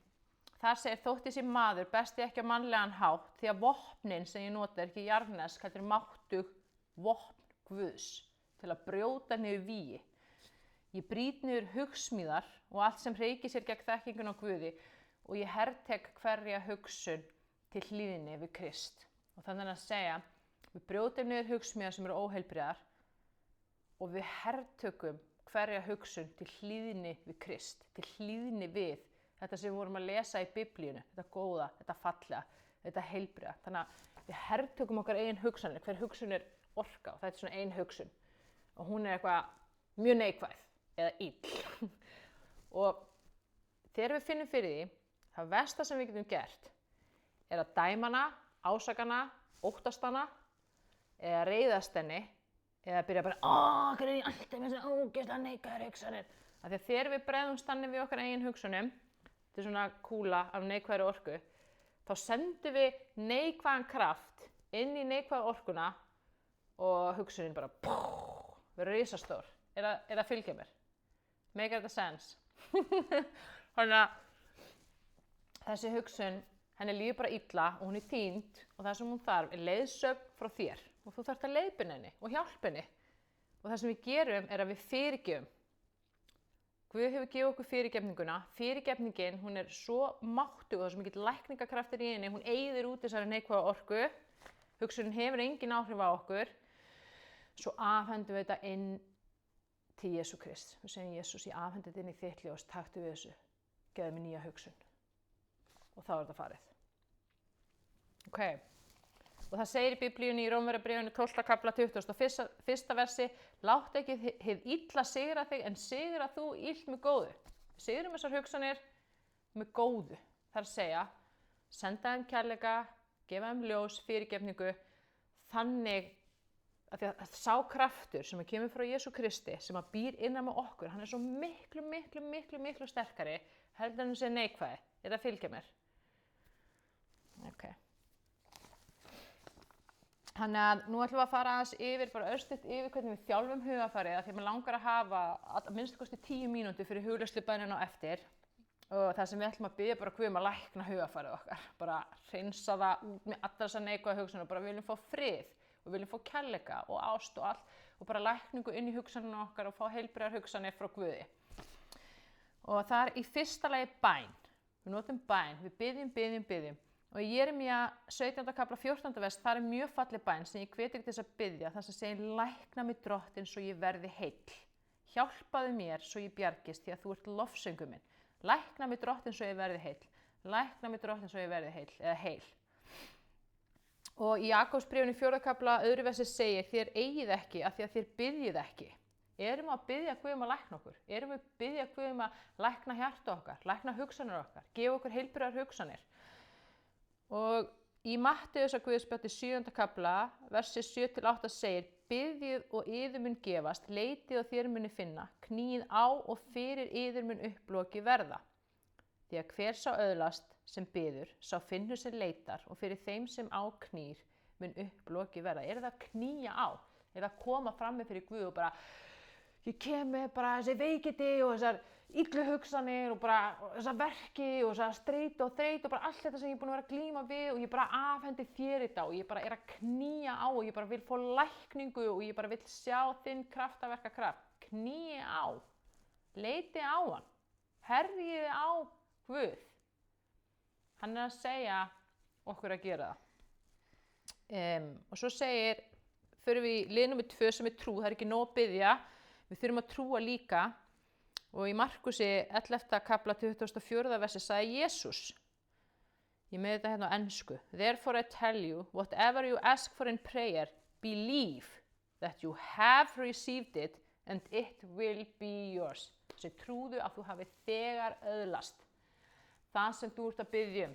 þar segir þótt þessi maður besti ekki á mannlegan hátt því að vopnin sem ég nota er ekki jarðnesk, heldur máttug vopn Guðs til að brjóta niður vígi. Ég brýt niður hugsmíðar og allt sem hreykir sér gegn þekkingun á Guði og ég hertek hverja hugsun til hlýðni við Krist. Og þannig að segja, við brjótum niður hugsmíðar sem eru óheilbrigðar og við hertökum hverja hugsun til hlýðni við Krist, til hlýðni við þetta sem við vorum að lesa í Biblíunni, þetta góða, þetta fallega, þetta heilbrigða. Þannig að við hertökum okkar eigin hugsanir, hver hugsun er orka og þetta er svona ein hugsun og hún er eitthvað mjög neikvæð eða ill Og þegar við finnum fyrir því, það versta sem við getum gert að dæma hana, ásaka hana, óttast hana eða reiðast henni eða byrja bara hvað er ég alltaf með þessi ógeðslega neikvæðar hugsanir. Af því að þegar við bregðumst þannig við okkar eigin hugsunum, þetta er svona kúla af neikvæðri orku, þá sendum við neikvæðan kraft inn í neikvæða orkuna og hugsunin bara verður risastór. Það fylgja mér? Make þetta sense? Þannig að þessi hugsun, henni líður bara illa og hún er týnd og það sem hún þarf leiðsögn frá þér og þú þarft að leiðbeina henni og hjálpa henni. Og það sem við gerum að við fyrirgefum. Guð hefur gefið okkur fyrirgefninguna. Fyrirgefningin, hún er svo máttug og það er svo mikill lækningakraftur í henni, hún eyðir út þessari neikvæða orku. Hugsunin hefur engin áhrif á okkur. Svo afhendum við þetta inn til Jesú Krist. Við segjum Jesús, ég afhendi þetta inn í þitt ljós, taktu við þessu, gefðu mér nýja hugsun. Og þá er þetta farið. Ok, og það segir í Biblíunni í Rómverjabréfinu 12. kafla 21. versi, láttu ekki hið illa sigra þig, en sigra þú illt með góðu. Sigrum þessar hugsanir með góðu. Það er að segja, senda þeim kærleika, gefa þeim ljós, fyrirgefningu, þannig að sá kraftur sem kemur frá Jesú Kristi, sem býr innan með okkur, hann er svo miklu sterkari, heldur en þessi neikvæði. Það fylgja mér? Ok. Þannig að nú ætlum við að fara aðeins yfir, bara örstutt yfir hvernig við þjálfum hugarfarið, af því að mér langar að hafa að minnsta kosti 10 mínútur fyrir hugleiðslubænina á eftir. Og það sem við ætlum að biðja bara Guð að lækna hugarfarið okkar, bara hreinsa það út með allar þessar neikvæðu hugsanir, bara viljum fá frið. Og við viljum fá kærleika og ást og allt og bara lækningu inn í hugsaninu okkar og fá heilbrigðar hugsanir frá Guði. Og það í fyrsta lagi bæn. Við notum bæn, við biðjum. Og í Jeremía 17. kafla 14. vers, það er mjög falleg bæn sem ég hvet ykkur til þess að biðja, það sem segir lækna mig drottinn svo ég verði heill. Hjálpaðu mér svo ég bjargist því að þú ert lofsöngur minn. Lækna mig drottinn svo ég verði heill. Lækna mig drottinn svo ég verði heill eða heil. Og í Jakobsbréfinu 4. kafla 2. versi segir þér eigið ekki af því að þér biðjið ekki. Erum við að biðja Guð að lækna okkur? Erum við að biðja Guð að lækna hjarta okkar, lækna hugsanir okkar, gefa okkur heilbrigðar hugsanir? Og í Matteusarguðspjalli 7. kafla, versi 7-8 segir biðjið og yður mun gefast, leitið og þér muni finna, kníið á og fyrir yður mun upploki verða. Því að hver sá öðlast sem biður, sá finnur sem leitar og fyrir þeim sem á knýr mun upploki verða. Það að knýja á? Það að koma frammi fyrir Guð og bara ég kem með bara þessi veikindi og þessar illu hugsanir og bara þessar verki og þessar streitu og þreytu og bara allt þetta sem ég er búin að vera að glíma við og ég bara afhendi þér þetta og ég bara að knýja á og ég bara vil fá lækningu og ég bara vil sjá þinn kraftaverka kraft. Knýi á. Leiti á hann. Herjiði á Guð. Hann að segja okkur að gera það. Og svo segir, fyrir við í lið númer 2 sem er trú, það er ekki nóg að biðja, við þurfum að trúa líka. Og í Markusi 11. kafla 24. versi sagði Jesús, ég með þetta hérna á ensku, therefore I tell you, whatever you ask for in prayer, believe that you have received it and it will be yours. Þessi trúðu að þú hafi þegar öðlast það sem þú ert að biðja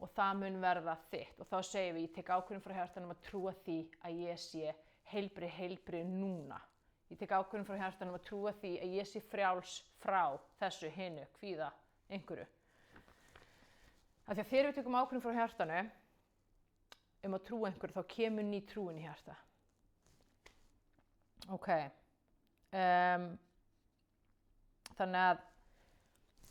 og það mun verða þitt. Og þá segir við, ég tek ákvörðun frá hjartanum að trúa því að ég sé heilbrigð núna. Ég tek ákvörðun frá hjartanum að trúa því að ég sé frjáls frá þessu hinu, kvíða, einhverju. Af því að þegar við tökum ákvörðun frá hjartanu að trúa einhverju, þá kemur ný trúin í hjarta. Ok. Þannig að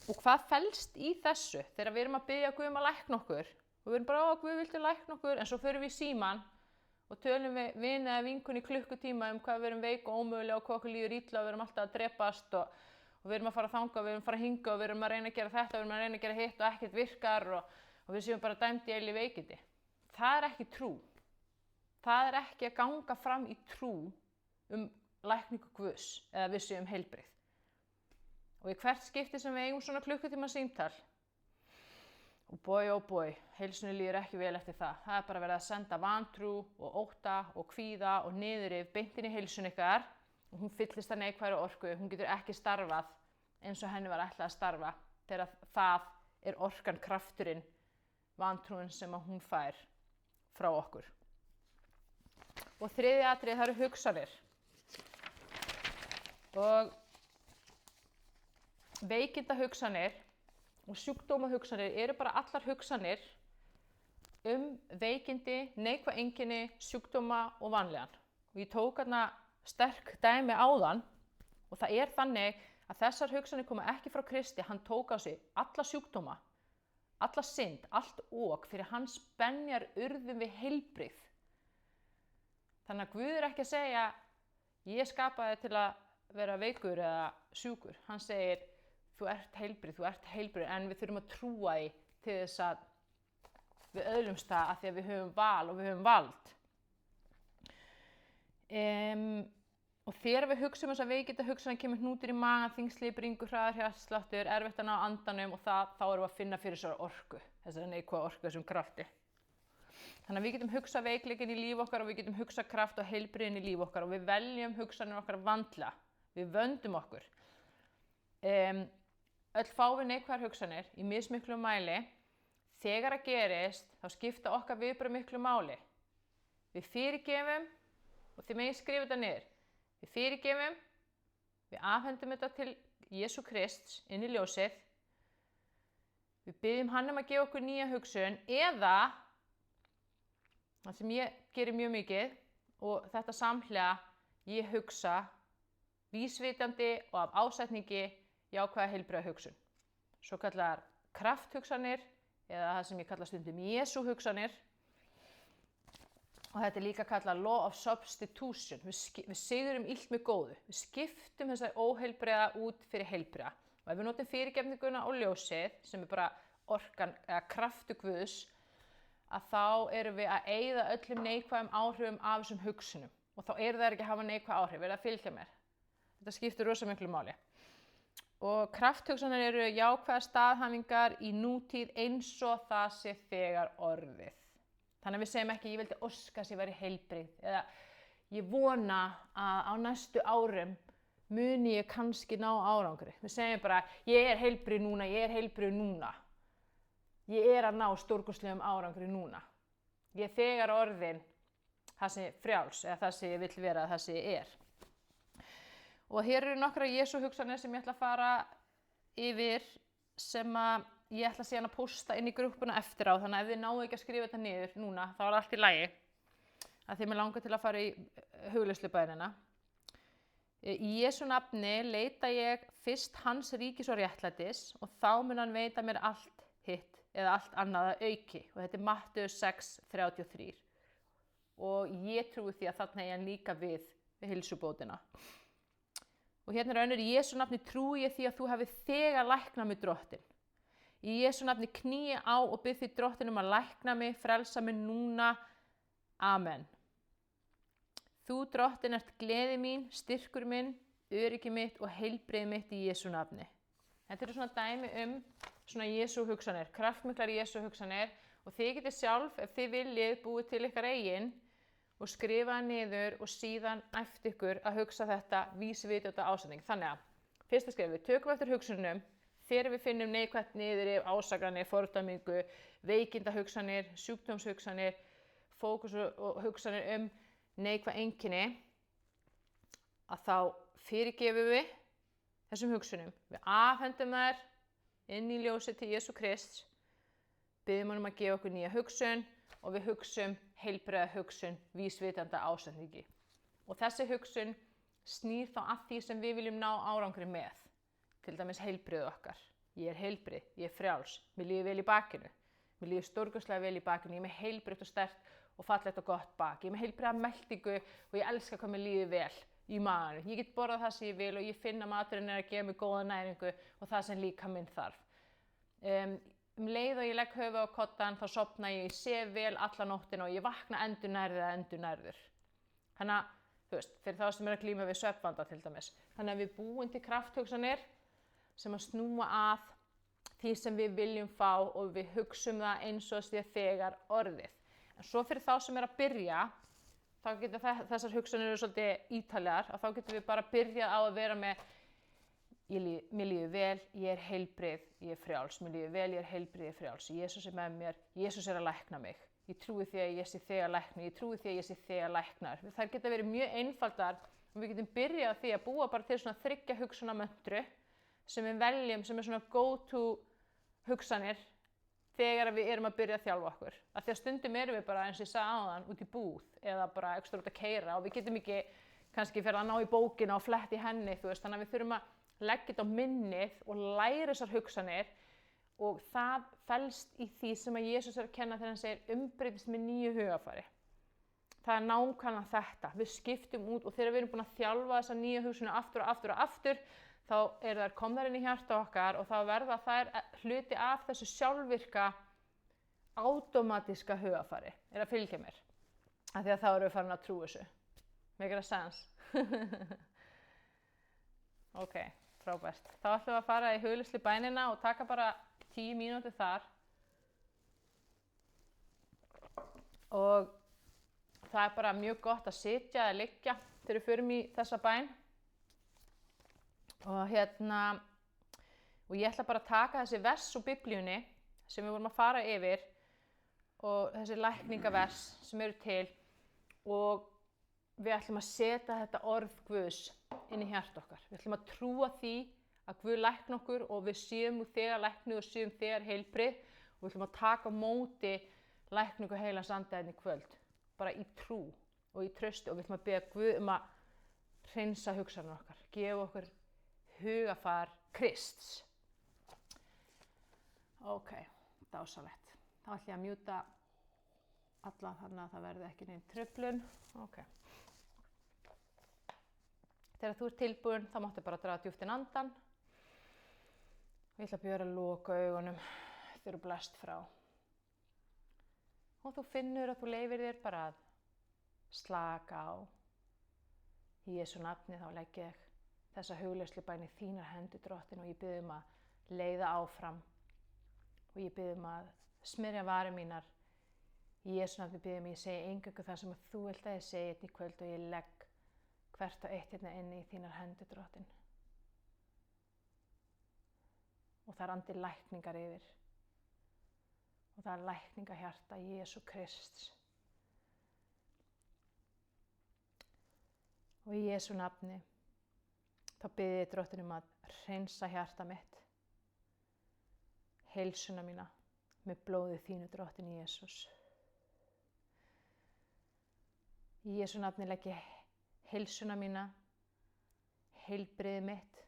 og hvað felst í þessu þegar við erum að biðja Guð að lækna okkur og við erum bara Guð viltu lækna okkur en svo förum við í símann og tölum við vini eða vinkunni klukkutíma hvað við erum veik og ómögulega og hvað okkur líður illa og við erum alltaf að drepast og við erum að fara þangað, við erum að fara hinga og við erum að reyna að gera þetta, við erum að reyna að gera hitt og ekkert virkar og við séum bara dæmd í eilíf veikindi. Það er ekki trú. Það er ekki að ganga fram í trú lækningu Guðs eða við séum heilbrigð. Og í hvert skipti sem við eigum svona klukkutíma símtal og boy, heilsunni líður ekki vel eftir það. Það er bara verið að senda vantrú og ótta og kvíða og niðurrif beint inn í heilsunni ykkar og hún fyllist að neikvæðri orku, hún getur ekki starfað eins og henni var ætlað að starfa þegar það orkan, krafturinn, vantrúin sem að hún fær frá okkur. Og þriðja atriði, það eru hugsanir. Og veikindahugsanir og sjúkdómahugsanir eru bara allar hugsanir veikindi, neikvæð einkenni, sjúkdóma og vanlíðan. Og ég tók þarna sterk dæmi áðan og það þannig að þessar hugsanir koma ekki frá Kristi. Hann tók á sig alla sjúkdóma, alla synd, allt ok, fyrir hans benjar urðum við heilbrigð. Þannig að Guð ekki að segja, ég skapaði til að vera veikur eða sjúkur. Hann segir, þú ert heilbrigð, en við þurfum að trúa því til þess að við öðlumst það af því að við höfum val og við höfum vald. Og þegar við hugsum þess að veikindahugsanir kemur hnútur í magann, þyngsli, bringur, hraðar hjartsláttur, erfitt að ná andanum og þá erum við að finna fyrir þessari orku, þessari neikvæða orku, þessum krafti. Þannig að við getum hugsað veikleikin í líf okkar og við getum hugsað kraft og heilbrigðin í líf okkar og við veljum hugsanir okkar vandlega. Við vöndum okkur. Öll fáum við neikvæðar hugsanir í mismiklu mæli. Þegar það gerist, þá skipta okkar viðbrögð miklu máli. Við fyrirgefum, og þið megið skrifa þetta niður. Við fyrirgefum, við afhendum þetta til Jesú Krists inn í ljósið. Við biðjum hann að gefa okkur nýja hugsun eða, það sem ég gerir mjög mikið, og þetta samhliða, ég hugsa vísvitandi og af ásetningi jákvæða heilbrigða hugsun. Svo kallar krafthugsanir, eða það sem ég kalla stundum Jesú hugsanir. Og þetta líka kallað law of substitution. Við sigurum illt með góðu. Við skiptum þessari óheilbrigða út fyrir heilbrigða. Og ef við notum fyrirgefninguna og ljósið, sem bara orkan eða kraftu Guðs, að þá erum við að eyða öllum neikvæðum áhrifum af þessum hugsunum. Og þá þær ekki að hafa neikvæð áhrif, verið að fylgja mér. Þetta skiptir rosa miklu máli. Og krafthugsanir eru jákvæðar staðhæfingar í nútíð eins og það sé þegar orðið. Þannig að við segjum ekki, ég vildi óska að ég væri heilbrigð, eða ég vona að á næstu árum muni ég kannski ná árangri. Við segjum bara, ég er heilbrigð núna. Ég að ná stórkostlegum árangri núna. Ég þegar orðin það sem ég frjáls, eða það sem ég vill vera, það sem ég er. Og hér eru nokkra Jesú hugsanir sem ég ætla að fara yfir sem að ég ætla síðan að pósta inn í grúppuna eftir á, þannig að ef þið náðu ekki að skrifa þetta niður núna, þá það allt í lagi. Að því mér langar til að fara í hugleiðslubænina. Í Jesú nafni leita ég fyrst hans ríkis og réttlætis og þá mun hann veita mér allt hitt eða allt annað að auki. Og þetta Mattheus 6:33. Og ég trúi því að þarna hann líka við heilsubótina. Og hérna önnur, í Jesú nafni trúi ég því að þú hafið þegar læknað mig drottinn. Í Jesú nafni kníi á og bið því drottinn að lækna mig, frelsa mig núna. Amen. Þú drottinn ert gleði mín, styrkur minn, öryggi mitt og heilbrigði mitt í Jesú nafni. Þetta eru svona dæmi svona Jesú hugsanir, kraftmiklar Jesú hugsanir og þið getið sjálf, ef þið viljið, búið til ykkar eigin og skrifa niður og síðan eftir ykkur að hugsa þetta vísvitandi ásetning. Þannig að fyrsta skref, við tökum eftir hugsunum þegar við finnum neikvætt niður ásakanir, fordæmingu, veikindahugsanir, sjúkdómshugsanir, fókus og hugsanir neikvæð einkenni, að þá fyrirgefum við þessum hugsunum. Við afhendum þær inn í ljósið til Jesú Krists, biðjum honum að gefa okkur nýja hugsun og við hugsum heilbrigða hugsun, vísvitandi ásetningi. Og þessi hugsun snýr þá að því sem við viljum ná árangri með. Til dæmis heilbrigð okkar. Ég er heilbrigð, ég er frjáls, mér líður vel í bakinu. Mér líður stórkostlega vel í bakinu, ég er með heilbrigt og sterkt og fallegt og gott bak. Ég er með heilbriga meltingu og ég elska hvað mér líður vel í maganum. Ég get borðað það sem ég vil og ég finn að maturinn að gefa mér góða næringu og það sem líka minn þarf. Leið og ég legg höfuð á koddann, þá sofna ég sef vel alla nóttina og ég vakna endurnærður. Þannig að, fyrir þá sem að glíma við svefnvanda til dæmis. Þannig að við búum til krafthugsanir sem að snúa að því sem við viljum fá og við hugsum það eins og þegar orðið. En svo fyrir þá sem að byrja, þá getur þessar hugsanir svolítið ítalegar, og þá getum við bara byrjað á að vera með mér líður vel, ég er heilbrigð, ég er frjáls, mér líður vel, ég er heilbrigð, ég er frjáls, Jesús er með mér, Jesús er að lækna mig, ég trúi því að ég sé þegar læknu, ég trúi því að ég sé þegar læknar. Þær geta verið mjög einfaldar og við getum byrjað því að búa bara til svona 3 hugsunarmöntru sem við veljum, sem er svona go-to hugsanir þegar við erum að byrja að þjálfa okkur. Af því að stundum erum við bara, eins og ég sagði áðan, út í búð eða bara ekstra út að keyra og við getum ekki kannski fyrir að ná í bókina og flett í henni, þú veist, þannig að við þurfum að leggja þetta á minnið og læra þessar hugsanir og það felst í því sem að Jesús er að kenna þegar hann segir umbreytist með nýju hugafari. Það er nákvæmlega þetta. Við skiptum út og þegar við erum búin að þjálfa þessar nýju hugsanir aftur og aftur og aftur, þá eru þær komnar inn í hjarta okkar og þá verða þær hluti af þessu sjálfvirka, átómatíska hugafari. Er að fylgja mér. Af því að þá erum við farin að trúa þessu. Make a sense? Ok. Frábært. Þá ætlum við að fara í hugleiðslu bænina og taka bara 10 mínútur þar. Og það er bara mjög gott að sitja eða liggja þegar við förum í þessa bæn. Og og ég ætla bara að taka þessi vers úr Biblíunni sem við vorum að fara yfir og þessi lækningavers sem eru til og við ætlum að setja þetta orð Guðs inn í hjarta okkar. Við ætlum að trúa því að Guð lækna okkur og við séum nú þegar læknuð og séum þegar heilbrigð og við ætlum að taka á móti lækningu heilans anda í kvöld. Bara í trú og í trausti og við ætlum að biðja Guð að hreinsa hugsanir okkar. Gefa okkur hugafar Krists. Ok, dásalegt. Þá ætlum ég að mjúta alla þannig að það verði ekki neinn truflun. Ok. Þegar þú ert tilbúin, þá máttu bara draga djúpt inn andann. Ég ætla að bjóða að loka augunum þegar þú blæst frá. Og þú finnur að þú leyfir þér bara að slaka á. Í Jesú nafni þá legg ég þessa hugleiðslubæn í þínar hendur, Drottinn, og ég bið að leiða áfram. Og ég bið að smyrja varir mínar. Í Jesú nafni bið ég segi eingöngu það sem þú vilt að ég segi í kvöld og ég legg hvert og eitt inni í þínar hendur, Drottinn. Og það er andi lækningar yfir. Og það er lækningahjarta Jesú Krists. Og í Jesú nafni þá bið ég Drottinn að hreinsa hjarta mitt, heilsuna mína með blóði þínu, Drottinn Jesús. Í Jesú nafni legg ég heilsuna mína, heilbrigði mitt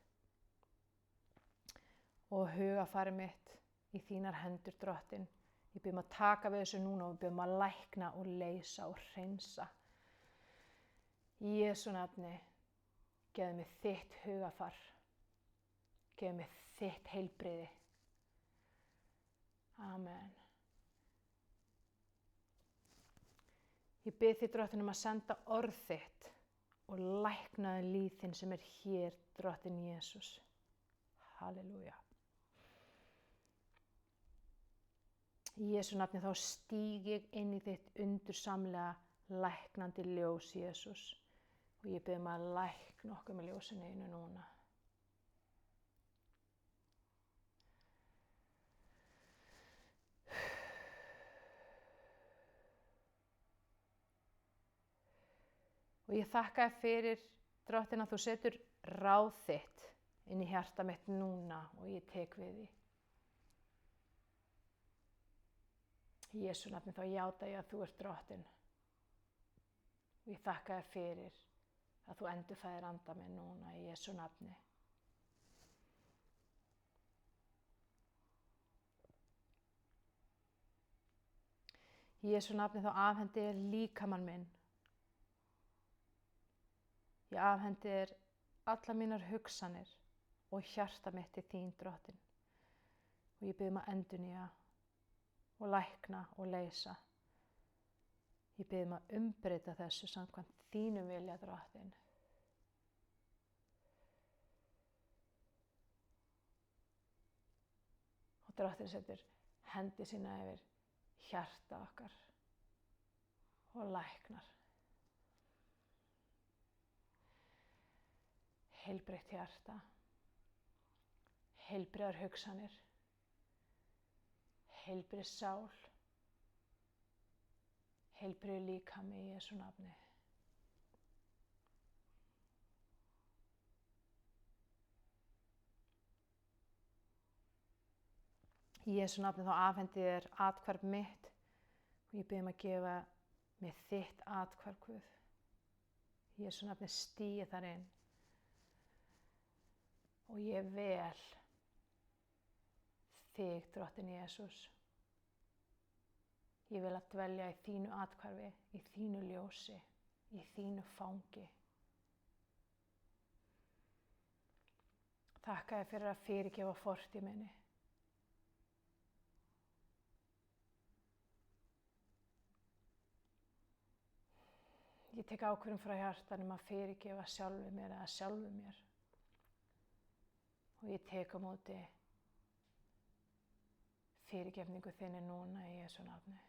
og hugafari mitt í þínar hendur, Drottinn. Ég bið að taka við þessu núna og bið að lækna og leysa og hreinsa. Í Jesú nafni, gefðu mér þitt hugafar, gefðu mér þitt heilbrigði. Amen. Ég bið þig, Drottinn, að senda orð þitt og læknaði líf þinn sem er hér, Drottinn Jesús. Halleluja. Í Jesú nafni þá stíg ég inn í þitt undursamlega læknandi ljós, Jesús. Og ég bið að lækna okkur með ljósinu einu núna. Og ég þakka þér fyrir, Drottinn, að þú setur ráð þitt inn í hjarta mitt núna og ég tek við því. Í Jesú nafni þá játa ég að þú ert Drottinn. Og ég þakka þér fyrir að þú endurfæðir anda minn núna í Jesú nafni. Í Jesú nafni þá afhendi ég líkamann minn. Ég afhendi þér allar mínar hugsanir og hjarta mitt til þín, Drottinn. Og ég bið að endurnýja og lækna og leysa. Ég bið að umbreyta þessu samkvæmt þínum vilja, Drottinn. Og Drottinn setur hendi sína yfir hjarta okkar og læknar. Heilbrigt hjarta, heilbrigðar hugsanir, heilbrigð sál, heilbrigður líkami í Jesú nafni. Í Jesú nafni þá afhendi þér athvarf mitt og ég bið að gefa mér þitt athvarf, Guð. Í Jesú nafni stíg þar inn og ég vel þig, drottinn Jesús. Ég vil að dvelja í þínu athvarfi, í þínu ljósi, í þínu fangi. Þakka þér fyrir að fyrirgefa fortíð minni. Ég tek ákvörðun frá hjartanum að fyrirgefa sjálfu mér eða sjálfu mér. Og ég tek á móti fyrirgefningu þinni núna í Jesú nafni.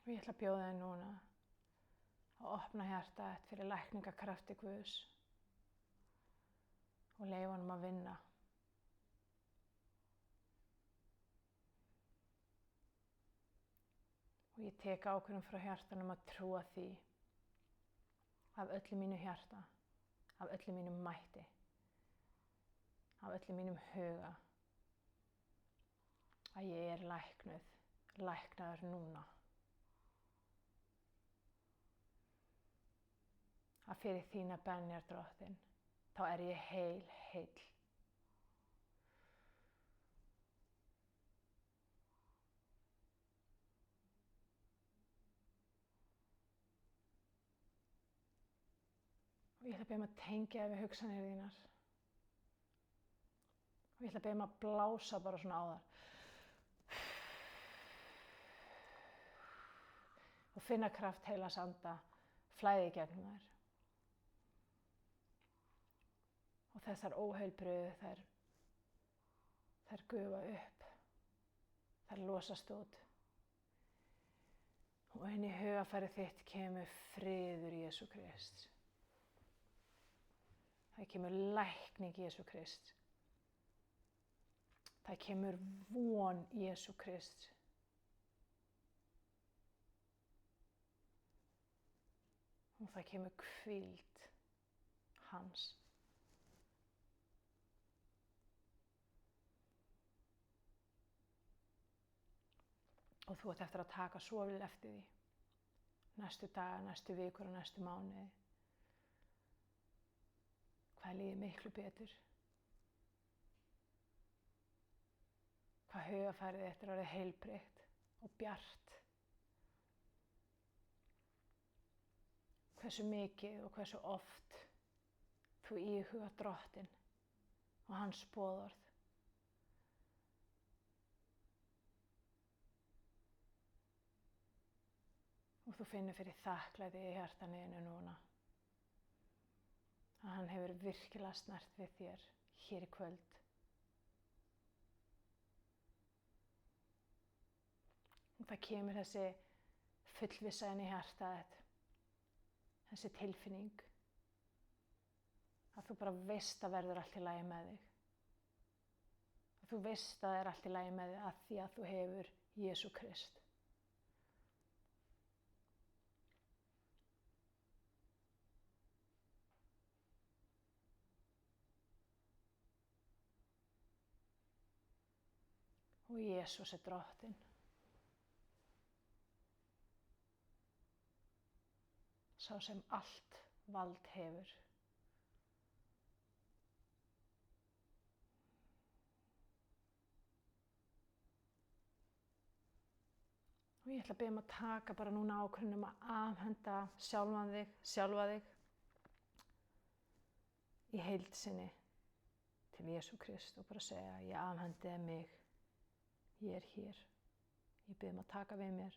Og ég ætla að bjóða þér núna að opna hjartað þitt fyrir lækningakrafti Guðs og leyfa honum að vinna. Og ég tek ákvörðun frá hjartanum að trúa því af öllu mínu hjarta, af öllu mínum mætti, af öllu mínum huga að ég er læknaður núna. Að fyrir þína benjar, drottinn, þá er ég heill. Og ég ætla að biðja að tengja við hugsanir þínar. Og ég ætla að biðja að blása bara svona á þar. Og finna kraft heilags anda flæði í gegnum þær. Og þessar óheilbrigðu, þær gufa upp, þær losast út. Og inn í hugafæri þitt kemur friður Jesú Krist. Það kemur lækning Jesú Krist. Það kemur von Jesú Krist. Og það kemur hvíld hans. Og þú ert eftir að taka svo vel eftir því. Næstu daga, næstu vikur og næstu mánuði. Hvað líður miklu betur. Hvað hugafærið þitt er orðið heilbrigt og bjart. Hversu mikið og hversu oft þú íhugar drottinn og hans boðorð. Og þú finnur fyrir þakklæti í hjartanu núna. Að hann hefur virkilega snert við þér hér í kvöld. Og það kemur þessi fullvissa inn í hjartað þitt. Þessi tilfinning. Að þú bara veist að verður allt í lagi með þig. Að þú veist að það er allt í lagi með þig að því að þú hefur Jesú Krist. Og Jesús er drottinn. Sá sem allt vald hefur. Og ég ætla að biðja að taka bara núna ákvörðun að afhenda sjálfa þig í heild sinni til Jesú Krist og bara segja ég afhendi mig. Ég er hér. Ég bið að taka við mér.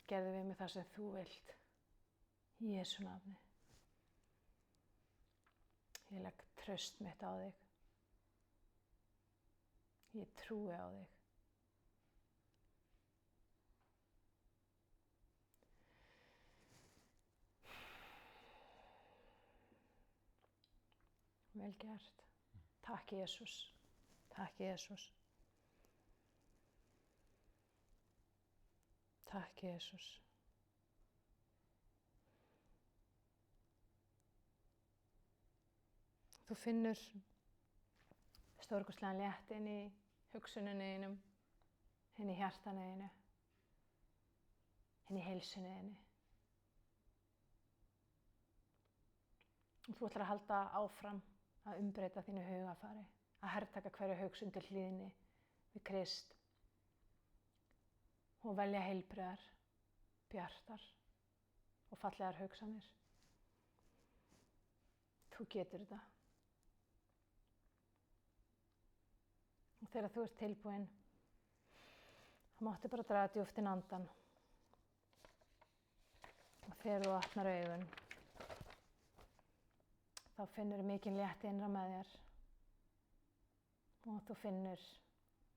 Gerðu við mig það sem þú vilt. Í Jesú nafni. Ég legg traust mitt á þig. Ég trúi á þig. Vel gert. Takk Jesús. Takk Jesús. Takk Jesús. Þú finnur stórkostlegan létt inn í hugsuninni þínum, inn í hjartanu þínu, inn í heilsunni þinni. Og þú ætlar að halda áfram að umbreyta þínu hugafari, að hertaka hverja hugsun til hlýðni við Krist og velja heilbrigðar, bjartar og fallegar hugsanir. Þú getur þetta. Og þegar þú ert tilbúin, þá máttu bara draga djúpt inn andann. Og þegar þú opnar augun, þá finnur þú mikinn létti innra með þér. Og þú finnur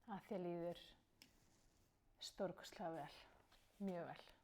að þér líður stórkostlega vel, mjög vel.